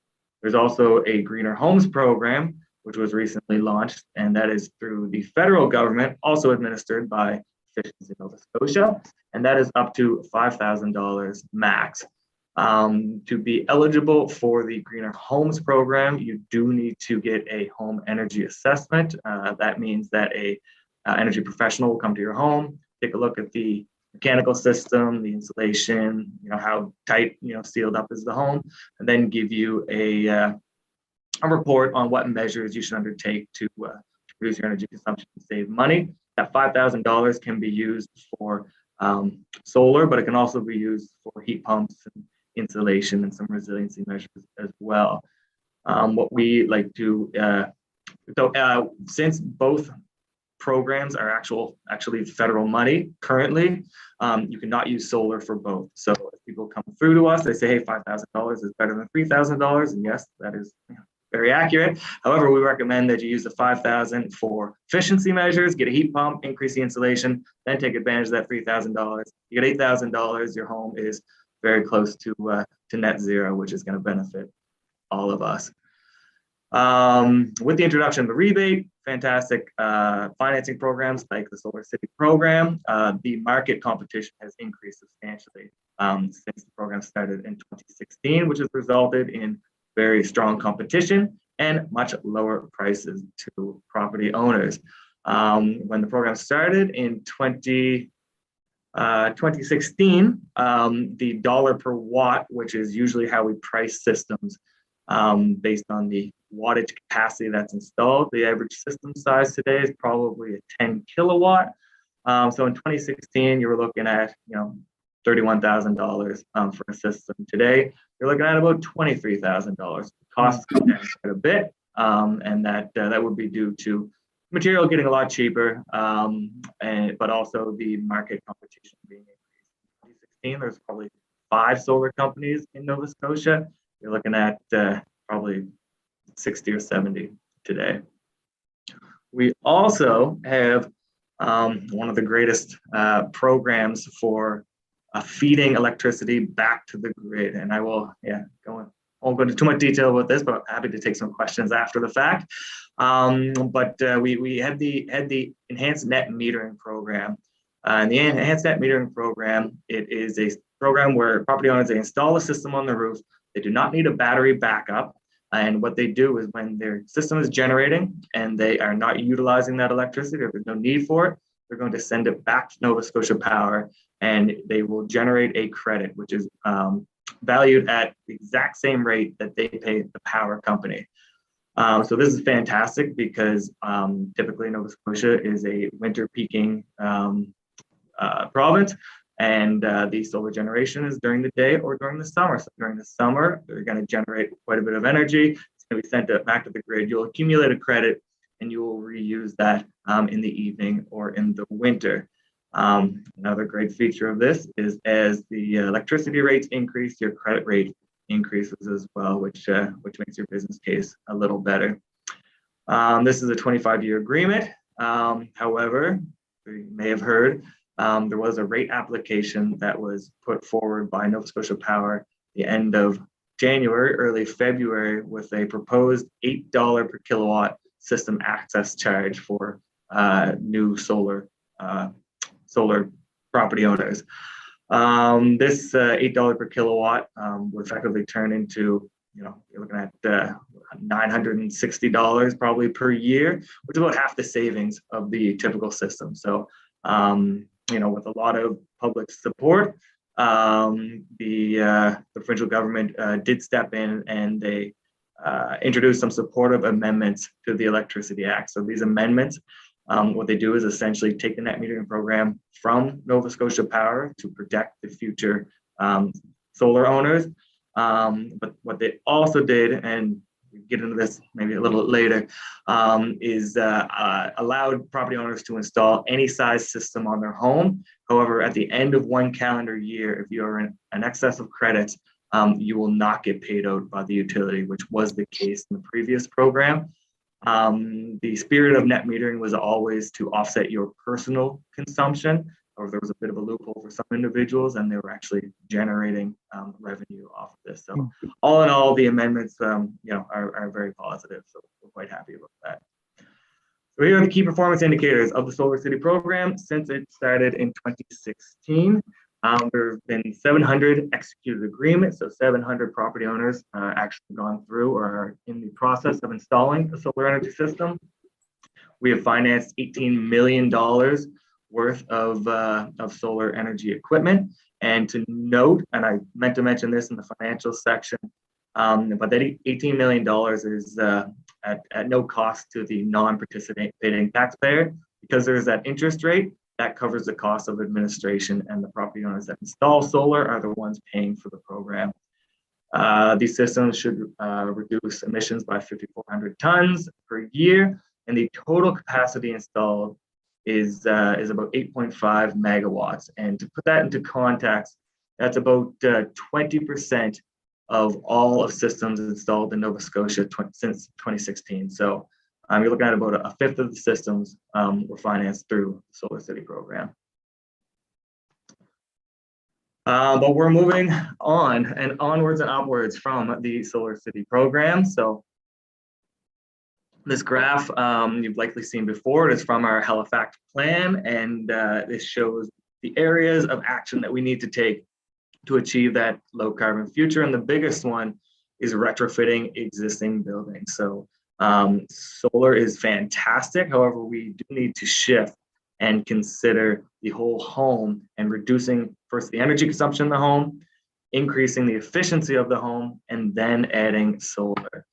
There's also a Greener Homes program, which was recently launched, and that is through the federal government, also administered by Efficiency Nova Scotia, and that is up to $5,000 max. To be eligible for the Greener Homes program, you do need to get a home energy assessment. That means that a energy professional will come to your home, take a look at the mechanical system, the insulation, how tight, sealed up is the home, and then give you a report on what measures you should undertake to reduce your energy consumption and save money. That $5,000 can be used for solar, but it can also be used for heat pumps and insulation and some resiliency measures as well. What we like to, since both programs are actually federal money currently, you cannot use solar for both. So if people come through to us, they say, hey, $5,000 is better than $3,000. And yes, that is very accurate. However, we recommend that you use the $5,000 for efficiency measures, get a heat pump, increase the insulation, then take advantage of that $3,000. You get $8,000, your home is very close to net zero, which is going to benefit all of us. With the introduction of the rebate, fantastic financing programs like the Solar City program, the market competition has increased substantially since the program started in 2016, which has resulted in very strong competition and much lower prices to property owners. When the program started in 2016, the dollar per watt, which is usually how we price systems based on the wattage capacity that's installed. The average system size today is probably a 10 kilowatt. So in 2016, you were looking at, $31,000 for a system. Today, you're looking at about $23,000. Costs come down quite a bit, and that would be due to material getting a lot cheaper, but also the market competition being increased. In 2016, there's probably 5 solar companies in Nova Scotia. You're looking at probably 60 or 70 today. We also have one of the greatest programs for feeding electricity back to the grid. And I will, I won't go into too much detail about this, but happy to take some questions after the fact. We had the enhanced net metering program. And the enhanced net metering program, it is a program where property owners, they install a system on the roof. They do not need a battery backup. And what they do is when their system is generating and they are not utilizing that electricity, or there's no need for it, they're going to send it back to Nova Scotia Power, and they will generate a credit, which is valued at the exact same rate that they pay the power company. So this is fantastic because typically Nova Scotia is a winter peaking province, and the solar generation is during the day or during the summer. So during the summer, they're going to generate quite a bit of energy. It's going to be sent back to the grid. You'll accumulate a credit, and you will reuse that in the evening or in the winter. Another great feature of this is as the electricity rates increase, your credit rate increases as well, which makes your business case a little better. This is a 25-year agreement. However, you may have heard there was a rate application that was put forward by Nova Scotia Power the end of January, early February, with a proposed $8 per kilowatt system access charge for new solar property owners. This $8 per kilowatt would effectively turn into, you're looking at $960 probably per year, which is about half the savings of the typical system. So, with a lot of public support, the provincial government did step in, and they introduced some supportive amendments to the Electricity Act. So these amendments, what they do is essentially take the net metering program from Nova Scotia Power to protect the future solar owners. But what they also did, and we get into this maybe a little later, is allowed property owners to install any size system on their home. However, at the end of one calendar year, if you are in an excess of credits, you will not get paid out by the utility, which was the case in the previous program. The spirit of net metering was always to offset your personal consumption, or there was a bit of a loophole for some individuals, and they were actually generating revenue off of this. So all in all, the amendments, are very positive. So we're quite happy about that. So here are the key performance indicators of the Solar City program since it started in 2016. There have been 700 executed agreements, so 700 property owners actually gone through or are in the process of installing a solar energy system. We have financed $18 million worth of solar energy equipment. And to note, and I meant to mention this in the financial section, but that $18 million is at no cost to the non-participating taxpayer, because there's that interest rate that covers the cost of administration, and the property owners that install solar are the ones paying for the program. These systems should reduce emissions by 5,400 tons per year, and the total capacity installed is about 8.5 megawatts. And to put that into context, that's about 20% of all of systems installed in Nova Scotia since 2016. So you're looking at about a fifth of the systems were financed through the Solar City program. But we're moving on and onwards and upwards from the Solar City program. So this graph you've likely seen before. It is from our Halifax plan, and this shows the areas of action that we need to take to achieve that low carbon future. And the biggest one is retrofitting existing buildings. So solar is fantastic. However, we do need to shift and consider the whole home and reducing first the energy consumption in the home, increasing the efficiency of the home, and then adding solar.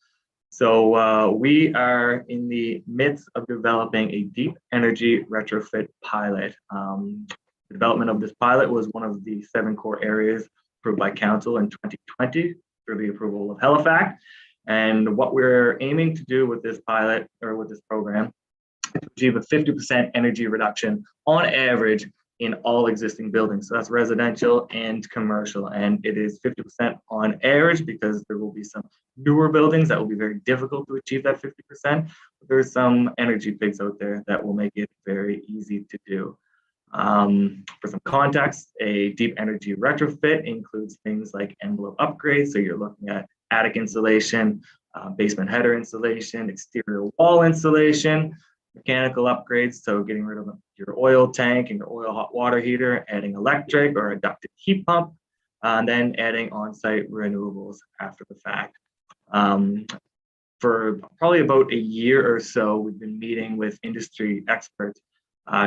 So we are in the midst of developing a deep energy retrofit pilot. The development of this pilot was one of the 7 core areas approved by Council in 2020 through the approval of Halifax. And what we're aiming to do with this pilot, or with this program, is to achieve a 50% energy reduction on average in all existing buildings. So that's residential and commercial. And it is 50% on average because there will be some newer buildings that will be very difficult to achieve that 50%. But there's some energy pigs out there that will make it very easy to do. For some context, a deep energy retrofit includes things like envelope upgrades. So you're looking at attic insulation, basement header insulation, exterior wall insulation, mechanical upgrades. So getting rid of your oil tank and your oil hot water heater, adding electric or a ducted heat pump, and then adding on-site renewables after the fact. For probably about a year or so, we've been meeting with industry experts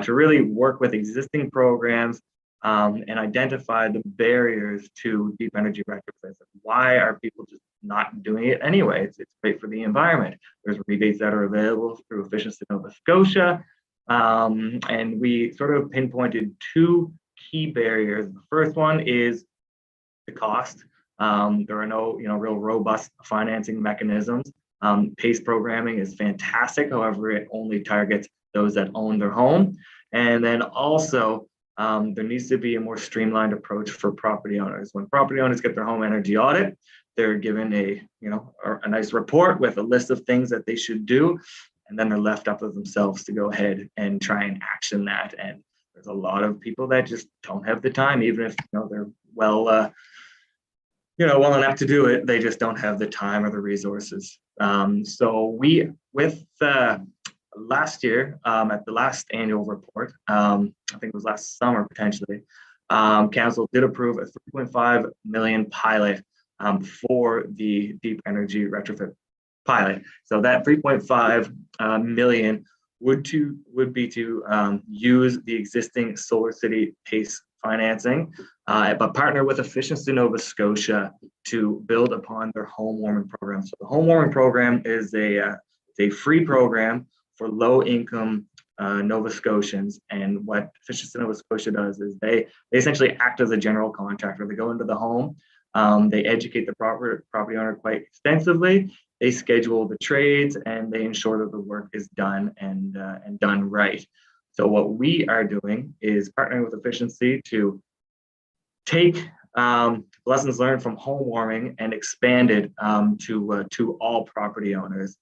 to really work with existing programs and identify the barriers to deep energy retrofits. Why are people just not doing it anyway? It's great for the environment. There's rebates that are available through Efficiency Nova Scotia. And we sort of pinpointed 2 key barriers. The first one is the cost. There are no real robust financing mechanisms. PACE programming is fantastic. However, it only targets those that own their home. And then also, there needs to be a more streamlined approach for property owners. When property owners get their home energy audit, they're given a nice report with a list of things that they should do, and then they're left up to themselves to go ahead and try and action that. And there's a lot of people that just don't have the time, even if they're well enough to do it, they just don't have the time or the resources. So we, with last year, at the last annual report, I think it was last summer potentially, Council did approve a $3.5 million pilot for the deep energy retrofit pilot. So that $3.5 million would be to use the existing Solar City PACE financing, but partner with Efficiency Nova Scotia to build upon their home warming program. So the home warming program is a free program for low-income Nova Scotians. And what Efficiency Nova Scotia does is they essentially act as a general contractor. They go into the home, they educate the property owner quite extensively, they schedule the trades, and they ensure that the work is done and done right. So what we are doing is partnering with Efficiency to take lessons learned from home warming and expand it to all property owners.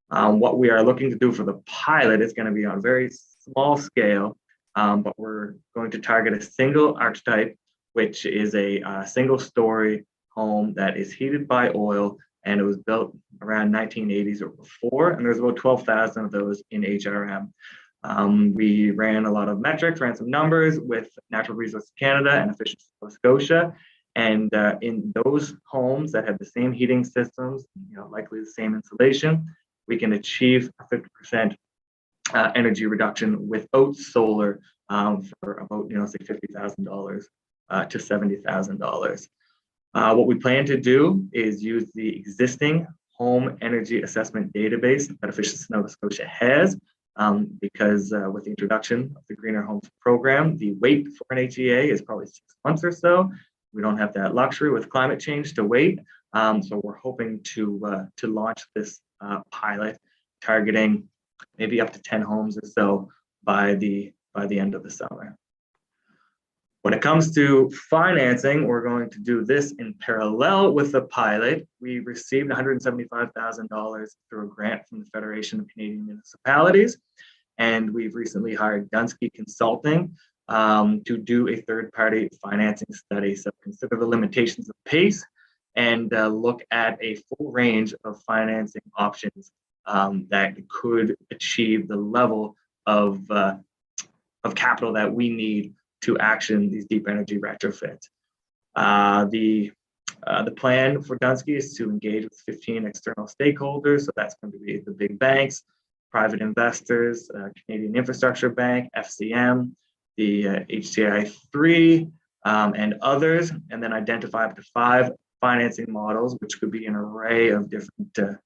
What we are looking to do for the pilot is going to be on a very small scale, but we're going to target a single archetype, which is a single-story home that is heated by oil, and it was built around 1980s or before, and there's about 12,000 of those in HRM. We ran a lot of metrics, ran some numbers with Natural Resources Canada and Efficiency Nova Scotia, and in those homes that have the same heating systems, likely the same insulation, we can achieve a 50% energy reduction without solar for about, say $50,000 to $70,000. What we plan to do is use the existing home energy assessment database that Efficiency Nova Scotia has, because with the introduction of the Greener Homes program, the wait for an HEA is probably 6 months or so. We don't have that luxury with climate change to wait. So we're hoping to launch this pilot, targeting maybe up to 10 homes or so by the end of the summer. When it comes to financing, we're going to do this in parallel with the pilot. We received $175,000 through a grant from the Federation of Canadian Municipalities, and we've recently hired Dunsky Consulting to do a third-party financing study. So consider the limitations of PACE and look at a full range of financing options that could achieve the level of capital that we need to action these deep energy retrofits. The The plan for Dunsky is to engage with 15 external stakeholders. So that's going to be the big banks, private investors, Canadian Infrastructure Bank, FCM, the HCI3, and others, and then identify up to 5 financing models, which could be an array of different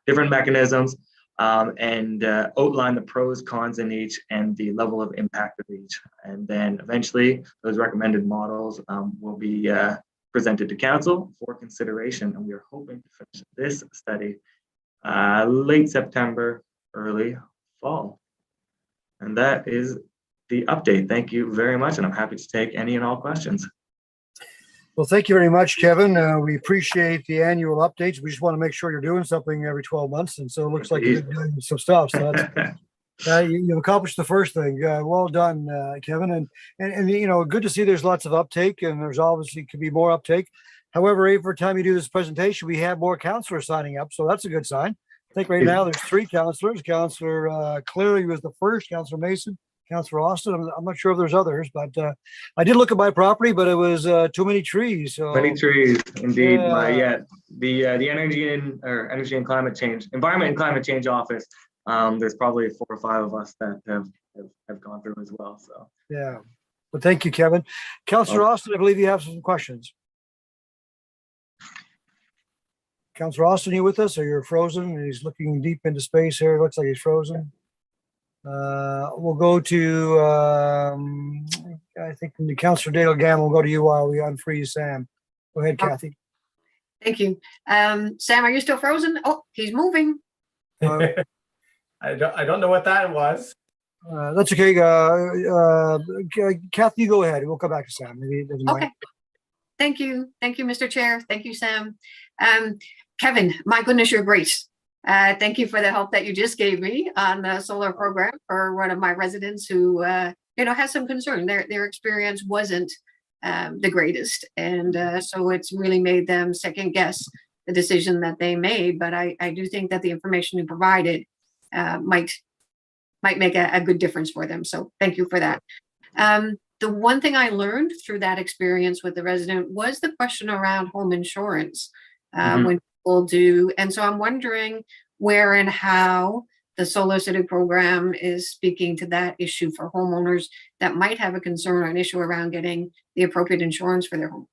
mechanisms, and outline the pros, cons in each and the level of impact of each. And then eventually those recommended models will be presented to council for consideration. And we are hoping to finish this study late September, early fall. And that is the update. Thank you very much. And I'm happy to take any and all questions. Well, thank you very much, Kevin. We appreciate the annual updates. We just want to make sure you're doing something every 12 months. And so it looks like you're doing some stuff. So that's, you've accomplished the first thing. Well done, Kevin. And, you know, good to see there's lots of uptake, and there's obviously could be more uptake. However, every time you do this presentation, we have more counselors signing up. So that's a good sign. I think right now there's 3 counselors. Counselor Cleary was the first, Counselor Mason, Counselor Austin. I'm not sure if there's others, but I did look at my property, but it was too many trees. So many trees, indeed. The energy and climate change, environment and climate change office. There's probably 4 or 5 of us that have gone through as well. So yeah, well, thank you, Kevin. Counselor Austin, I believe you have some questions. Counselor Austin, you with us, or you're frozen? He's looking deep into space here. It looks like he's frozen. We'll go to, I think Councillor Dale Gamble will go to you while we unfreeze Sam. Go ahead, Kathy. Thank you. Sam, are you still frozen? Oh, he's moving. I don't know what that was. That's okay. Kathy, you go ahead. We'll come back to Sam. Maybe it doesn't mind. Okay. Thank you. Thank you, Mr. Chair. Thank you, Sam. Kevin, my goodness, you're great. Thank you for the help that you just gave me on the solar program for one of my residents who, has some concern. Their experience wasn't the greatest. And so it's really made them second guess the decision that they made. But I do think that the information you provided might make a good difference for them. So thank you for that. The one thing I learned through that experience with the resident was the question around home insurance when people do. And so I'm wondering where and how the Solar City program is speaking to that issue for homeowners that might have a concern or an issue around getting the appropriate insurance for their home.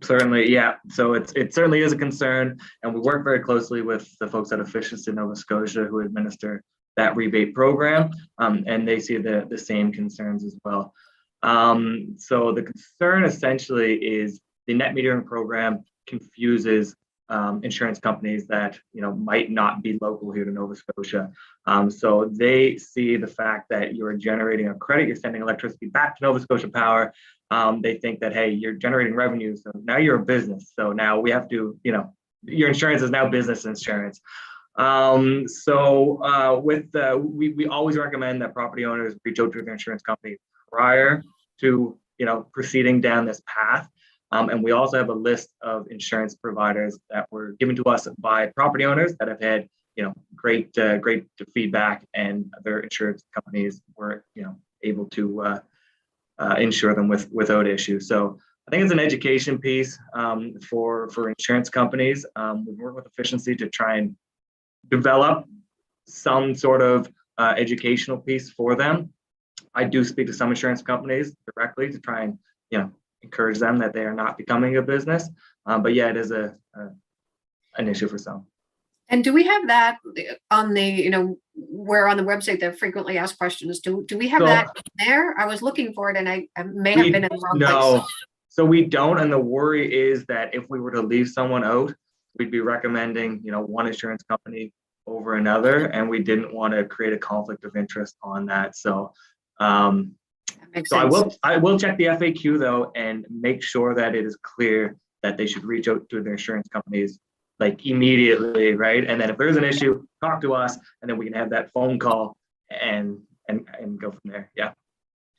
Certainly, yeah. So it certainly is a concern, and we work very closely with the folks at Efficiency Nova Scotia who administer that rebate program, and they see the same concerns as well. So the concern essentially is the net metering program confuses insurance companies that might not be local here to Nova Scotia. So they see the fact that you're generating a credit, you're sending electricity back to Nova Scotia Power. They think that, hey, you're generating revenue, so now you're a business. So now we have to, your insurance is now business insurance. We always recommend that property owners reach out to their insurance company prior to proceeding down this path. And we also have a list of insurance providers that were given to us by property owners that have had great feedback, and their insurance companies were able to insure them without issue. So I think it's an education piece for insurance companies. We work with Efficiency to try and develop some sort of educational piece for them. I do speak to some insurance companies directly to try and encourage them that they are not becoming a business. But yeah, it is an issue for some. And do we have that on the, where on the website that frequently asked questions? Do we have that there? I was looking for it and I may have been in the wrong place. So we don't. And the worry is that if we were to leave someone out, we'd be recommending, one insurance company over another. And we didn't want to create a conflict of interest on that. So, I will check the FAQ though and make sure that it is clear that they should reach out to their insurance companies like immediately, right? And then if there's an issue, talk to us, and then we can have that phone call and go from there. Yeah.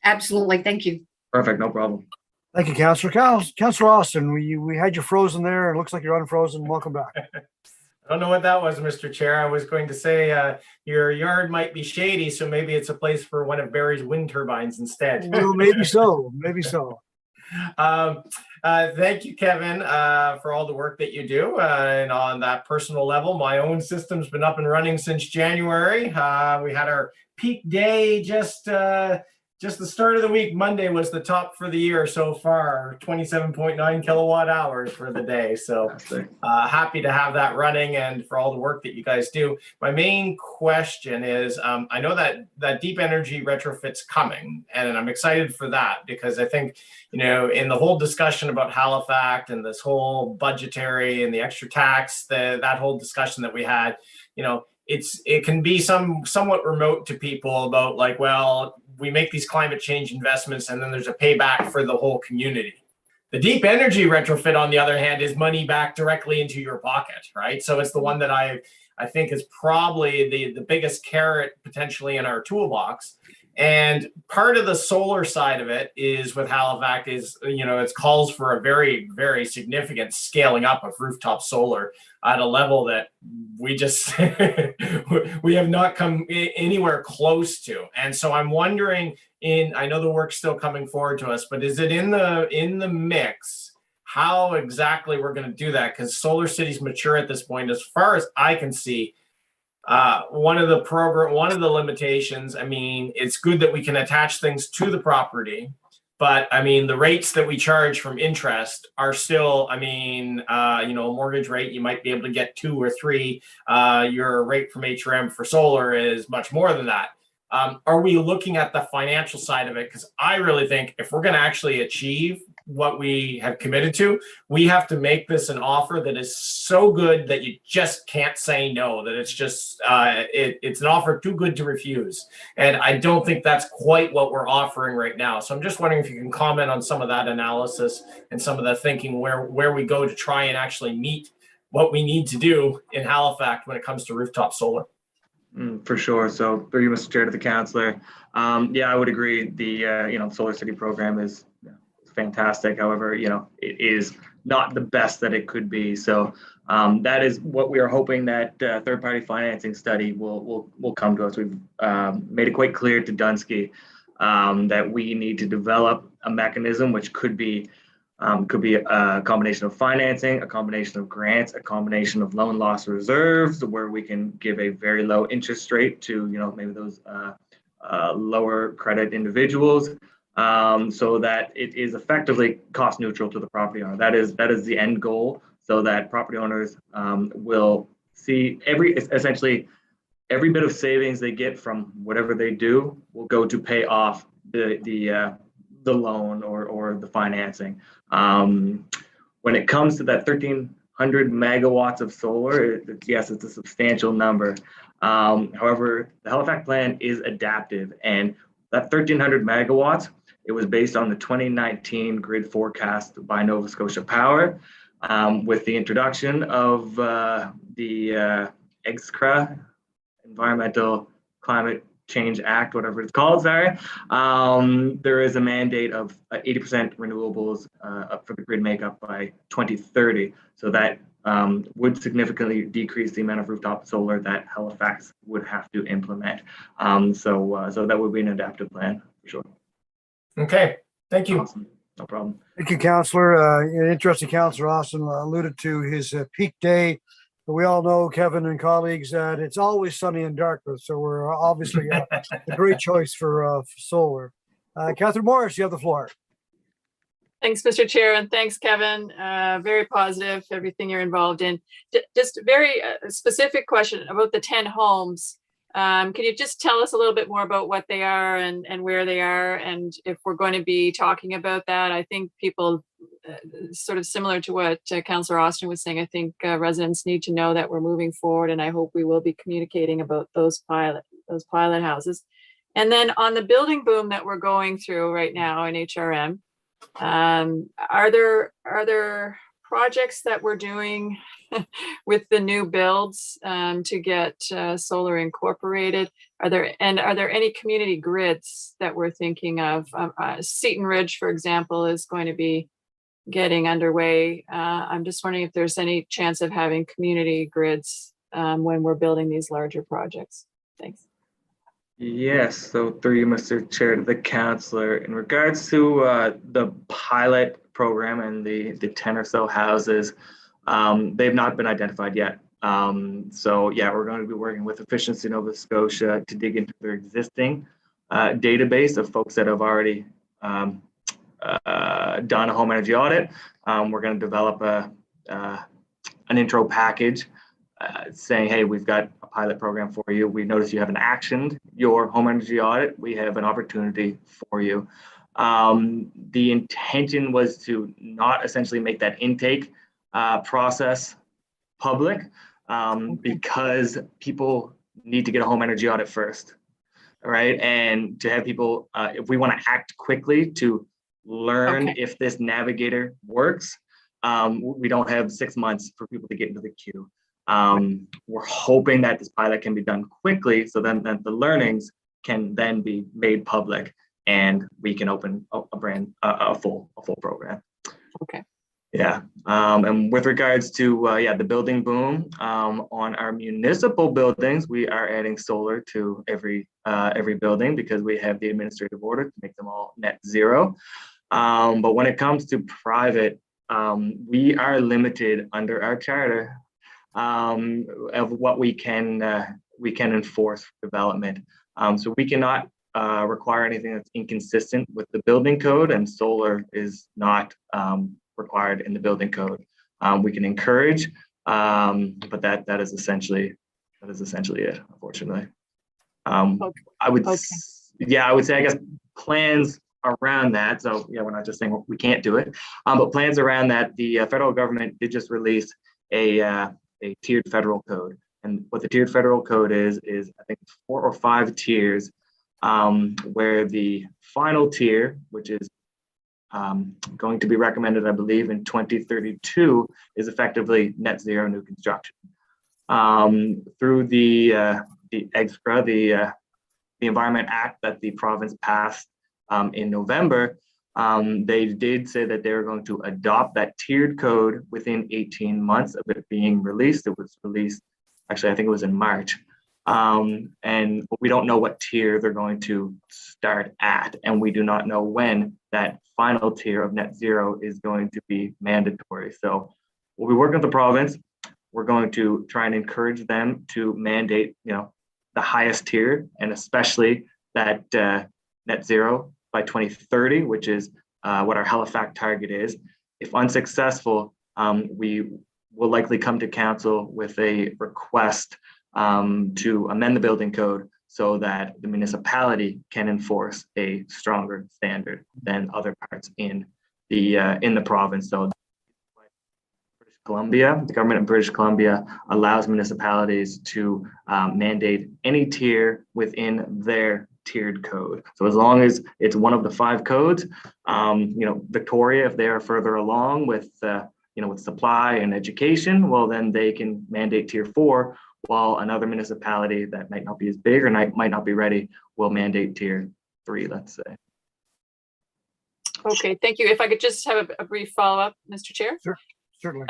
Absolutely. Thank you. Perfect. No problem. Thank you, Councillor. Councillor Austin, we had you frozen there. It looks like you're unfrozen. Welcome back. I don't know what that was, Mr. Chair. I was going to say your yard might be shady, so maybe it's a place for one of Barry's wind turbines instead. Well, maybe so. Maybe so. Thank you, Kevin, for all the work that you do. And on that personal level, my own system's been up and running since January. We had our peak day just the start of the week. Monday was the top for the year so far, 27.9 kilowatt hours for the day. So happy to have that running and for all the work that you guys do. My main question is, I know that deep energy retrofit's coming, and I'm excited for that because I think, you know, in the whole discussion about Halifax and this whole budgetary and the extra tax, that whole discussion that we had, you know, it can be somewhat remote to people about like, well, we make these climate change investments and then there's a payback for the whole community. The deep energy retrofit, on the other hand, is money back directly into your pocket, right? So it's the one that I think is probably the biggest carrot potentially in our toolbox. And part of the solar side of it is with Halifax is, you know, it calls for a very, very significant scaling up of rooftop solar at a level that we just, we have not come anywhere close to. And so I'm wondering, I know the work's still coming forward to us, but is it in the mix, how exactly we're going to do that? Because Solar City's mature at this point, as far as I can see. One of the limitations, I mean, it's good that we can attach things to the property, but I mean, the rates that we charge from interest are still, I mean, you know, a mortgage rate, you might be able to get 2 or 3. Your rate from HRM for solar is much more than that. Are we looking at the financial side of it? Because I really think if we're going to actually achieve what we have committed to, we have to make this an offer that is so good that you just can't say no, that it's just, it's an offer too good to refuse. And I don't think that's quite what we're offering right now. So I'm just wondering if you can comment on some of that analysis and some of the thinking where we go to try and actually meet what we need to do in Halifax when it comes to rooftop solar. For sure. So through you, Mr. Chair, to the councillor. Yeah, I would agree. The you know, Solar City program is fantastic. However, you know, it is not the best that it could be. So that is what we are hoping that third-party financing study will come to us. We've made it quite clear to Dunsky that we need to develop a mechanism which could be a combination of financing, a combination of grants, a combination of loan loss reserves, where we can give a very low interest rate to, you know, maybe those lower credit individuals, so that it is effectively cost neutral to the property owner. That is the end goal, so that property owners will see essentially every bit of savings they get from whatever they do will go to pay off the loan or the financing. When it comes to that 1,300 megawatts of solar, yes, it's a substantial number. However, the Halifax plan is adaptive, and that 1,300 megawatts, it was based on the 2019 grid forecast by Nova Scotia Power, with the introduction of the EXCRA, Environmental Climate Change Act, whatever it's called, sorry. There is a mandate of 80% renewables for the grid makeup by 2030. So that would significantly decrease the amount of rooftop solar that Halifax would have to implement. So that would be an adaptive plan for sure. Okay, thank you. Awesome. No problem. Thank you, Councillor. Interesting. Councillor Austin alluded to his peak day. But we all know, Kevin and colleagues, that it's always sunny in Dartmouth. So we're obviously a great choice for solar. Catherine Morris, you have the floor. Thanks, Mr. Chair, and thanks, Kevin. Very positive, everything you're involved in. Just a very specific question about the 10 homes. Can you just tell us a little bit more about what they are and where they are, and if we're going to be talking about that? I think people, sort of similar to what Councillor Austin was saying, I think residents need to know that we're moving forward, and I hope we will be communicating about those pilot houses. And then on the building boom that we're going through right now in HRM, are there projects that we're doing with the new builds to get solar incorporated? Are there any community grids that we're thinking of? Seton Ridge, for example, is going to be getting underway. I'm just wondering if there's any chance of having community grids when we're building these larger projects. Thanks. Yes, so through you, Mr. Chair, to the counselor, in regards to the pilot program and the 10 or so houses, they've not been identified yet. So yeah, we're going to be working with Efficiency Nova Scotia to dig into their existing database of folks that have already done a home energy audit. We're going to develop an intro package saying, hey, we've got a pilot program for you. We notice you haven't actioned your home energy audit. We have an opportunity for you. The intention was to not essentially make that intake process public because people need to get a home energy audit first, right? And to have people, if we want to act quickly to learn if this navigator works, we don't have 6 months for people to get into the queue. We're hoping that this pilot can be done quickly so then that the learnings can then be made public and we can open a full program. Okay. Yeah. And with regards to the building boom on our municipal buildings, we are adding solar to every building because we have the administrative order to make them all net zero. But when it comes to private, we are limited under our charter of what we can enforce for development. So we cannot require anything that's inconsistent with the building code, and solar is not required in the building code. We can encourage, but that is essentially it, unfortunately. I would say, I guess, plans around that. So yeah, we're not just saying we can't do it, but plans around that. The federal government did just release a tiered federal code, and what the tiered federal code is I think 4 or 5 tiers, where the final tier, which is going to be recommended, I believe, in 2032, is effectively net zero new construction. Through the EGSCRA, the Environment Act that the province passed in November, they did say that they were going to adopt that tiered code within 18 months of it being released. It was released, actually, I think it was in March. And we don't know what tier they're going to start at, and we do not know when that final tier of net zero is going to be mandatory. So we'll be working with the province. We're going to try and encourage them to mandate, the highest tier, and especially that net zero by 2030, which is what our Halifax target is. If unsuccessful, we will likely come to council with a request to amend the building code so that the municipality can enforce a stronger standard than other parts in the province. So British Columbia, the government of British Columbia allows municipalities to mandate any tier within their tiered code. So as long as it's one of the 5 codes, Victoria, if they are further along with with supply and education, well, then they can mandate tier 4, while another municipality that might not be as big or might not be ready will mandate tier 3, let's say. Okay, thank you. If I could just have a brief follow-up, Mr. Chair. Sure, certainly.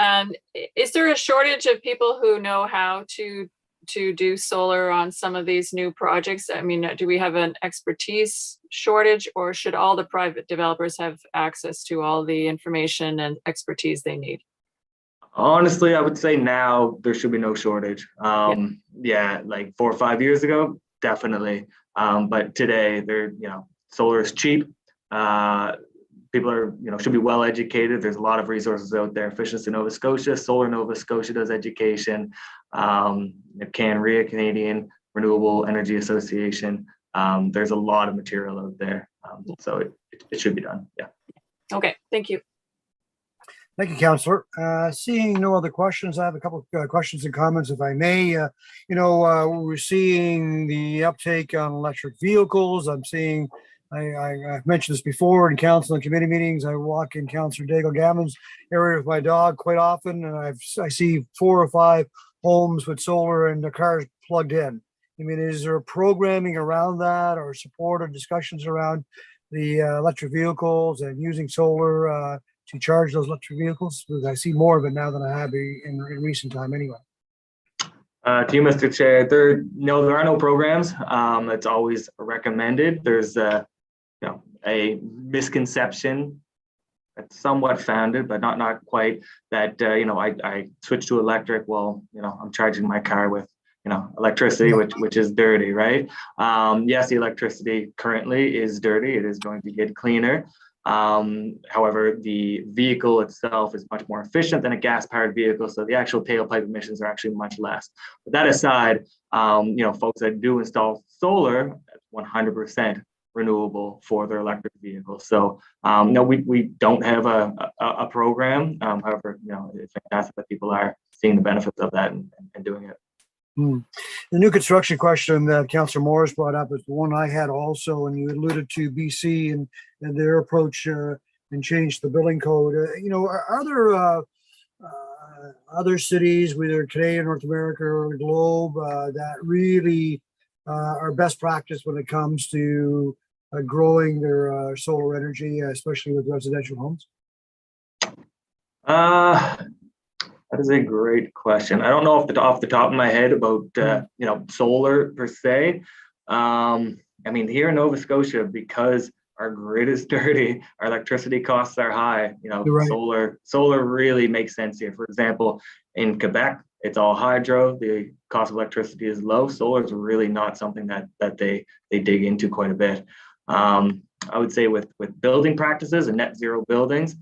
Is there a shortage of people who know how to do solar on some of these new projects? I mean, do we have an expertise shortage, or should all the private developers have access to all the information and expertise they need? Honestly, I would say now there should be no shortage. Like 4 or 5 years ago, definitely. But today, solar is cheap. People are, should be well educated. There's a lot of resources out there. Efficiency Nova Scotia, Solar Nova Scotia does education. CanREA, Canadian Renewable Energy Association. There's a lot of material out there. So it should be done. Yeah. Okay, thank you. Thank you, Councillor. Seeing no other questions, I have a couple of questions and comments, if I may. We're seeing the uptake on electric vehicles. I'm seeing, I've mentioned this before in council and committee meetings. I walk in Councillor Daigle Gammon's area with my dog quite often, and I see 4 or 5 homes with solar and the cars plugged in. I mean, is there programming around that, or support or discussions around the electric vehicles and using solar to charge those electric vehicles? Because I see more of it now than I have in recent time anyway. To you, Mr. Chair, there are no programs. It's always recommended. There's a misconception that's somewhat founded, but not quite, that I switched to electric. Well, I'm charging my car with electricity, which is dirty, right? Yes, the electricity currently is dirty. It is going to get cleaner. However, the vehicle itself is much more efficient than a gas-powered vehicle, so the actual tailpipe emissions are actually much less. But that aside, folks that do install solar, 100% renewable for their electric vehicles. So no, we don't have a program. However, it's fantastic that people are seeing the benefits of that and doing it. The new construction question that Councillor Morris brought up is the one I had also, and you alluded to BC and their approach and changed the building code. Are there other cities, whether Canadian, North America, or the globe, that really are best practice when it comes to growing their solar energy, especially with residential homes? That is a great question. I don't know off the top of my head about solar per se. Here in Nova Scotia, because our grid is dirty, our electricity costs are high. Right. Solar really makes sense here. For example, in Quebec, it's all hydro. The cost of electricity is low. Solar is really not something that they dig into quite a bit. I would say with building practices and net zero buildings,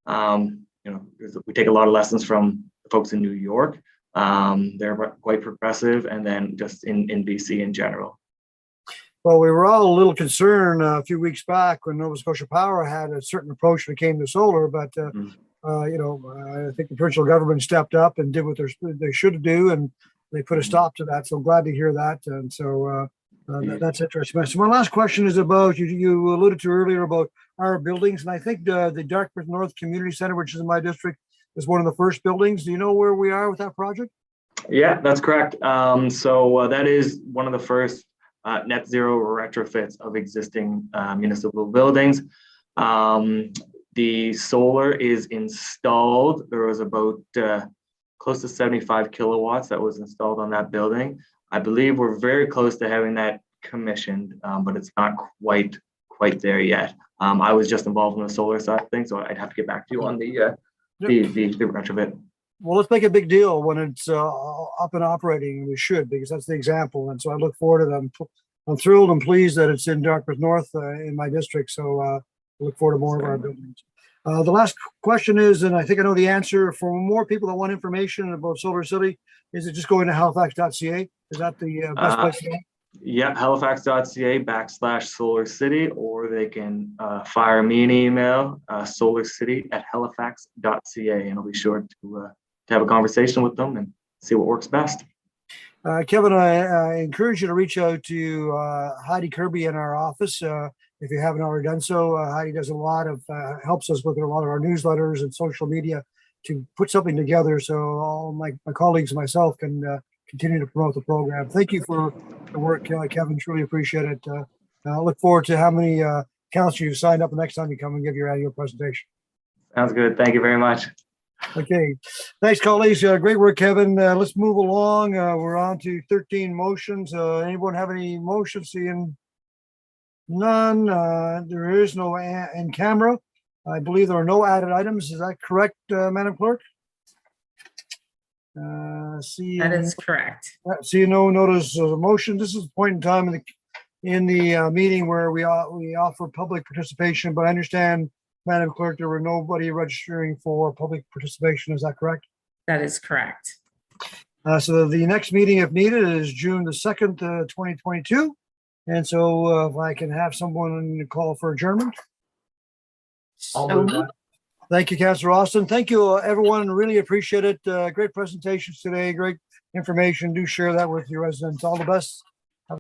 we take a lot of lessons from the folks in New York. They're quite progressive, and then just in BC in general. Well, we were all a little concerned a few weeks back when Nova Scotia Power had a certain approach when it came to solar, but I think the provincial government stepped up and did what they should do, and they put a stop to that. So I'm glad to hear that, and so that's interesting. So my last question is about you alluded to earlier about our buildings, and I think the Dartmouth North Community Center, which is in my district, is one of the first buildings. Do you know where we are with that project? Yeah, that's correct. So that is one of the first net zero retrofits of existing municipal buildings. The solar is installed. There was about close to 75 kilowatts that was installed on that building. I believe we're very close to having that commissioned, but it's not quite there yet. I was just involved in the solar side of things, so I'd have to get back to you on the retrofit. Well, let's make a big deal when it's up and operating, and we should, because that's the example. And so I look forward to them. I'm thrilled and pleased that it's in Dartmouth North in my district. So I look forward to more of our buildings. The last question is, and I think I know the answer, for more people that want information about Solar City, is it just going to halifax.ca? Is that the best place to go? Yeah, halifax.ca/Solar City, or they can fire me an email, solarcity@halifax.ca, and I'll be sure to have a conversation with them and see what works best. Kevin, I encourage you to reach out to Heidi Kirby in our office if you haven't already done so. Heidi does a lot of helps us with a lot of our newsletters and social media to put something together so all my colleagues and myself can continue to promote the program. Thank you for the work, Kevin. Truly appreciate it. I look forward to how many councillors you signed up the next time you come and give your annual presentation. Sounds good. Thank you very much. Okay. Thanks, colleagues. Great work, Kevin. Let's move along. We're on to 13 motions. Anyone have any motions? Seeing none. There is no in camera. I believe there are no added items. Is that correct, Madam Clerk? That is correct. See no notice of a motion. This is a point in time in the meeting where we offer public participation, but I understand, Madam Clerk, there were nobody registering for public participation. Is that correct? That is correct. So the next meeting, if needed, is June the 2nd, 2022. And so if I can have someone call for adjournment. Thank you, Councillor Austin. Thank you, everyone. Really appreciate it. Great presentations today. Great information. Do share that with your residents. All the best.